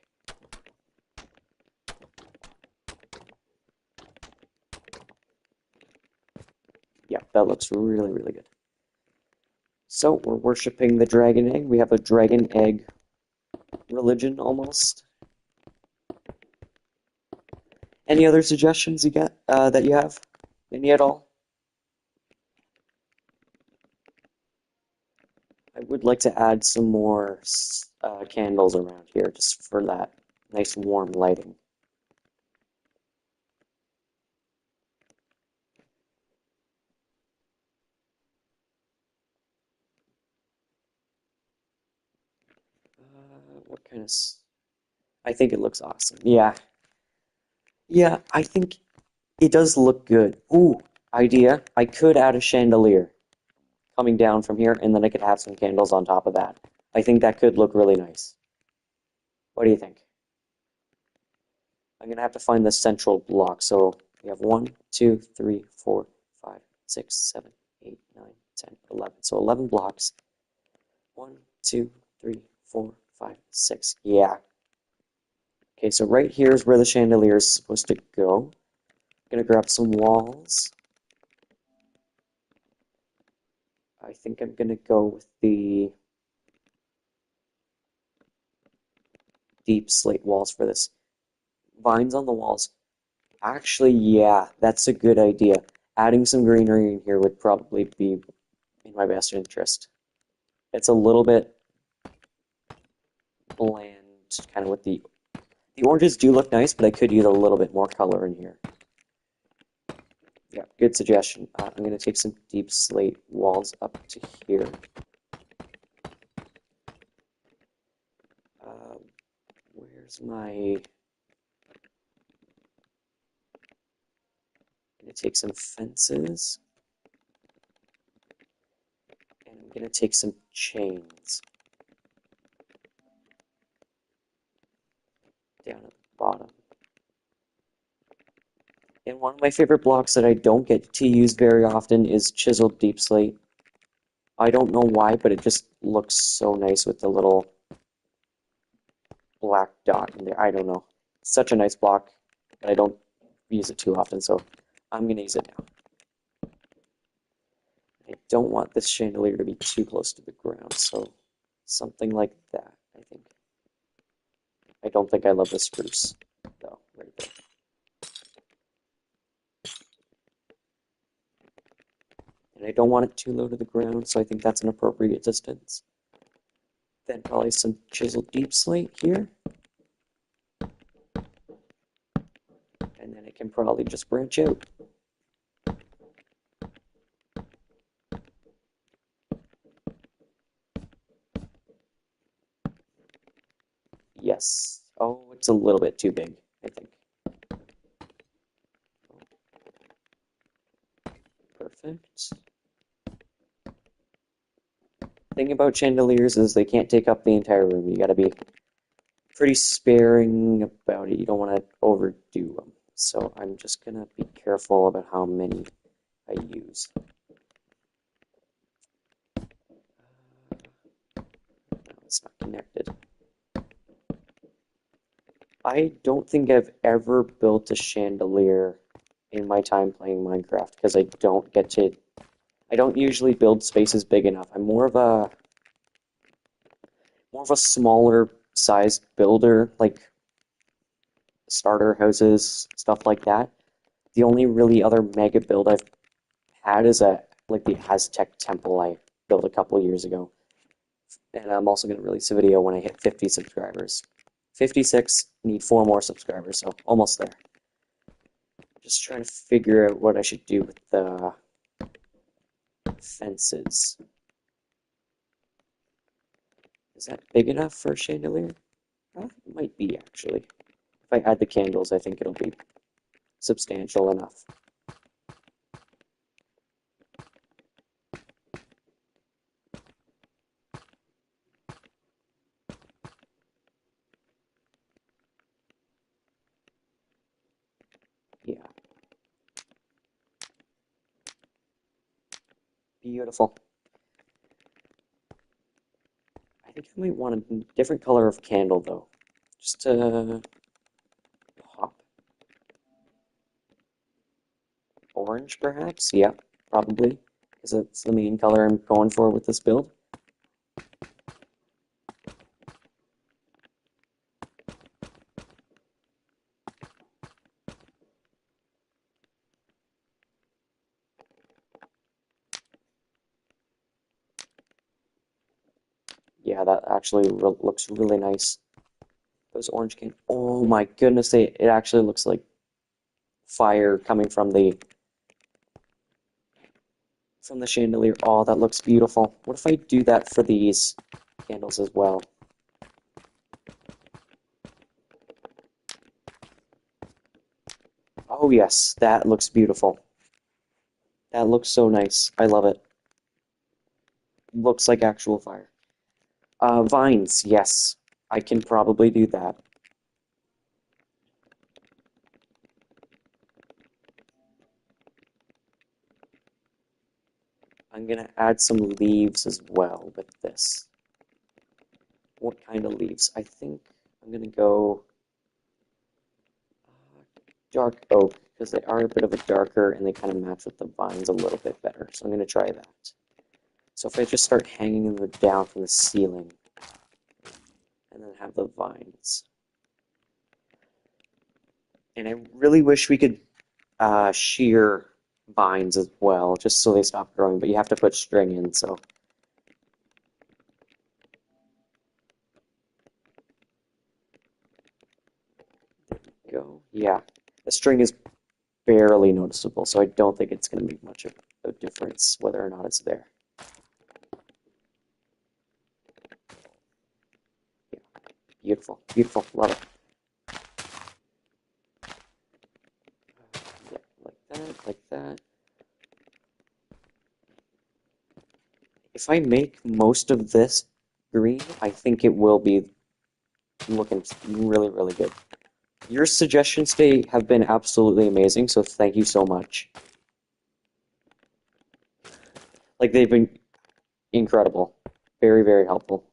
S1: Yeah, that looks really, really good. So we're worshiping the dragon egg. We have a dragon egg religion almost. Any other suggestions you got that you have? Any at all? I would like to add some more candles around here just for that nice warm lighting. What kind of... I think it looks awesome. Yeah. Yeah, I think it does look good. Ooh, idea. I could add a chandelier coming down from here, and then I could have some candles on top of that. I think that could look really nice. What do you think? I'm going to have to find the central block. So we have 1, 2, 3, 4, 5, 6, 7, 8, 9, 10, 11. So 11 blocks. 1, 2, 3, 4, 5, 6. Yeah. Okay, so right here is where the chandelier is supposed to go. I'm going to grab some walls. I think I'm going to go with the deep slate walls for this. Vines on the walls. Actually, yeah, that's a good idea. Adding some greenery in here would probably be in my best interest. It's a little bit bland, kind of with the oranges do look nice, but I could use a little bit more color in here. Yeah, good suggestion. I'm going to take some deep slate walls up to here. Where's my... I'm going to take some fences. And I'm going to take some chains. Down at the bottom. And one of my favorite blocks that I don't get to use very often is chiseled deep slate. I don't know why, but it just looks so nice with the little black dot in there. I don't know. It's such a nice block, but I don't use it too often, so I'm going to use it now. I don't want this chandelier to be too close to the ground, so something like that, I think. I don't think I love the spruce, though, right there. don't want it too low to the ground, so I think that's an appropriate distance. Then probably some chiseled deep slate here. And then it can probably just branch out. Yes. Oh, it's a little bit too big, I think. Perfect. Thing about chandeliers is they can't take up the entire room. You gotta be pretty sparing about it. You don't want to overdo them. So I'm just gonna be careful about how many I use. No, it's not connected. I don't think I've ever built a chandelier in my time playing Minecraft because I don't usually build spaces big enough. I'm more of a smaller sized builder, like starter houses, stuff like that. The only really other mega build I've had is the Aztec temple I built a couple years ago. And I'm also going to release a video when I hit 50 subscribers. 56, need 4 more subscribers, so almost there. Just trying to figure out what I should do with the fences. Is that big enough for a chandelier? It might be, actually. If I add the candles, I think it'll be substantial enough. Yeah. Beautiful. I think I might want a different color of candle, though. Just to pop. Orange, perhaps? Yeah, probably. Because that's the main color I'm going for with this build. Yeah, that actually looks really nice. Those orange can. Oh my goodness, it actually looks like fire coming from the chandelier. Oh, that looks beautiful. What if I do that for these candles as well? Oh yes, that looks beautiful. That looks so nice. I love it. Looks like actual fire. Vines, yes. I can probably do that. I'm gonna add some leaves as well with this. What kind of leaves? I think I'm gonna go dark oak because they are a bit of a darker and they kind of match with the vines a little bit better. So I'm gonna try that. So if I just start hanging them down from the ceiling and then have the vines. And I really wish we could shear vines as well, just so they stop growing, but you have to put string in, so. There we go. Yeah, the string is barely noticeable, so I don't think it's going to make much of a difference whether or not it's there. Yeah, beautiful, beautiful, love it. Yeah, like that, like that. If I make most of this green, I think it will be looking really, really good. Your suggestions today have been absolutely amazing, so thank you so much. Like, they've been incredible. Very, very helpful.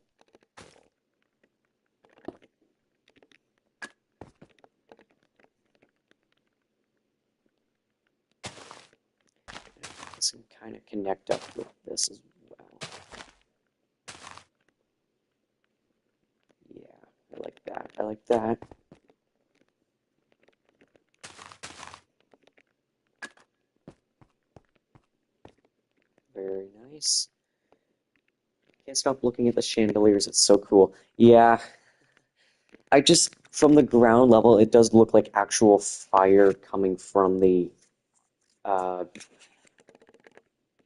S1: This can kind of connect up with this as well. Yeah, I like that. I like that. nice. Can't stop looking at the chandeliers. It's so cool. Yeah, from the ground level, it does look like actual fire coming from the uh,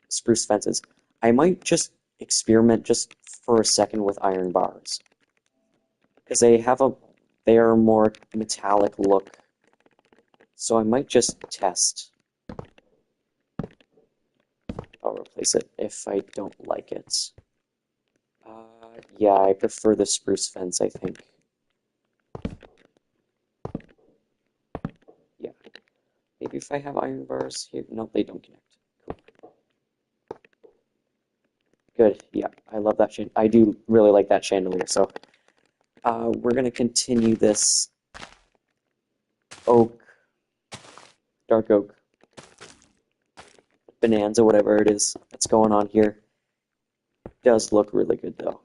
S1: spruce fences. I might just experiment just for a second with iron bars because they are more metallic look. So I might just test. I'll replace it if I don't like it. Yeah, I prefer the spruce fence, I think. Yeah. Maybe if I have iron bars here. No, they don't connect. Cool. Good. Yeah, I love that I do really like that chandelier. So we're gonna continue this oak, dark oak, bonanza, whatever it is that's going on here. Does look really good though.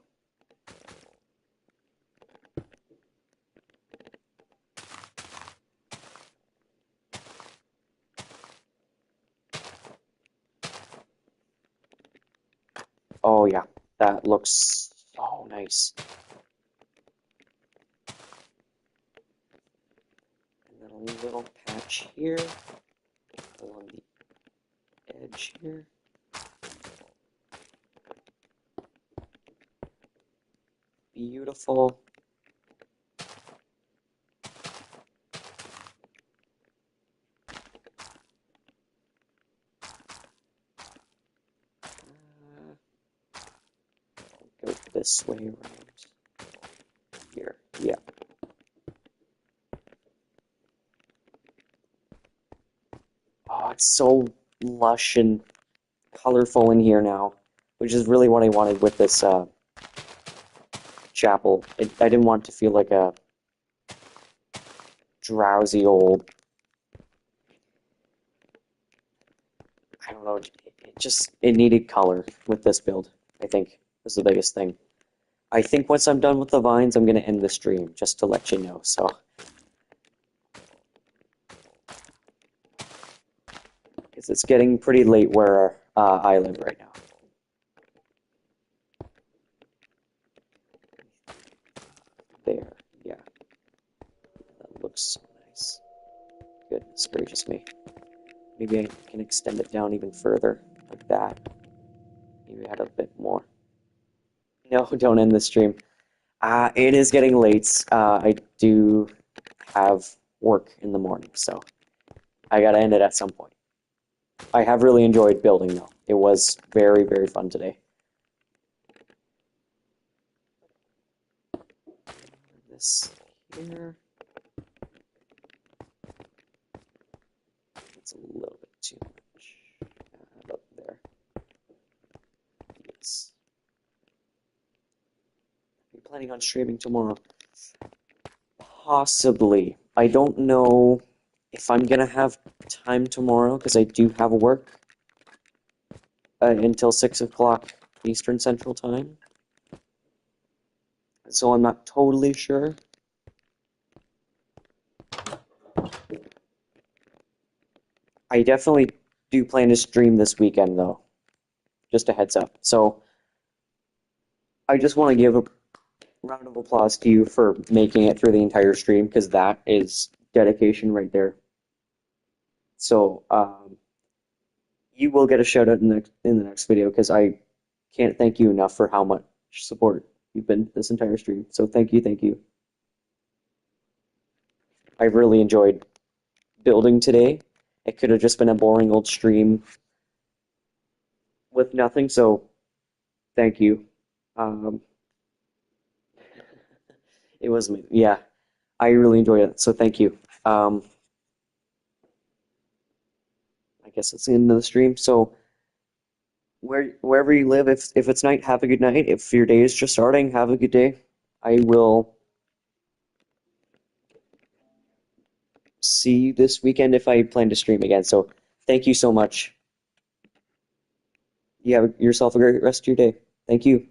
S1: Oh yeah, that looks so nice. And then a little patch here along the edge here. Beautiful. Go this way around here. Yeah. Oh, it's so lush and colorful in here now, which is really what I wanted with this chapel. I didn't want it to feel like a drowsy old, I don't know, it needed color with this build, I think, was the biggest thing. I think once I'm done with the vines, I'm going to end the stream, just to let you know, so. Because it's getting pretty late where I live right now. There, yeah. That looks so nice. Goodness gracious me. Maybe I can extend it down even further, like that. Maybe add a bit more. No, don't end the stream. It is getting late. I do have work in the morning, so I gotta end it at some point. I have really enjoyed building, though. It was very, very fun today. This here. It's a little bit too much. Up there. Yes. I'm planning on streaming tomorrow. Possibly. I don't know if I'm gonna have time tomorrow because I do have work until 6 o'clock Eastern Central Time. So I'm not totally sure. I definitely do plan to stream this weekend, though. Just a heads up. So I just want to give a round of applause to you for making it through the entire stream because that is dedication right there. So you will get a shout out in the next video because I can't thank you enough for how much support you've been this entire stream. So thank you, thank you. I've really enjoyed building today. It could have just been a boring old stream with nothing, so thank you. Um, it was, yeah, I really enjoyed it, so thank you. I guess it's the end of the stream. So wherever you live, if it's night, have a good night. If your day is just starting, have a good day. I will see you this weekend if I plan to stream again. So thank you so much. You have yourself a great rest of your day. Thank you.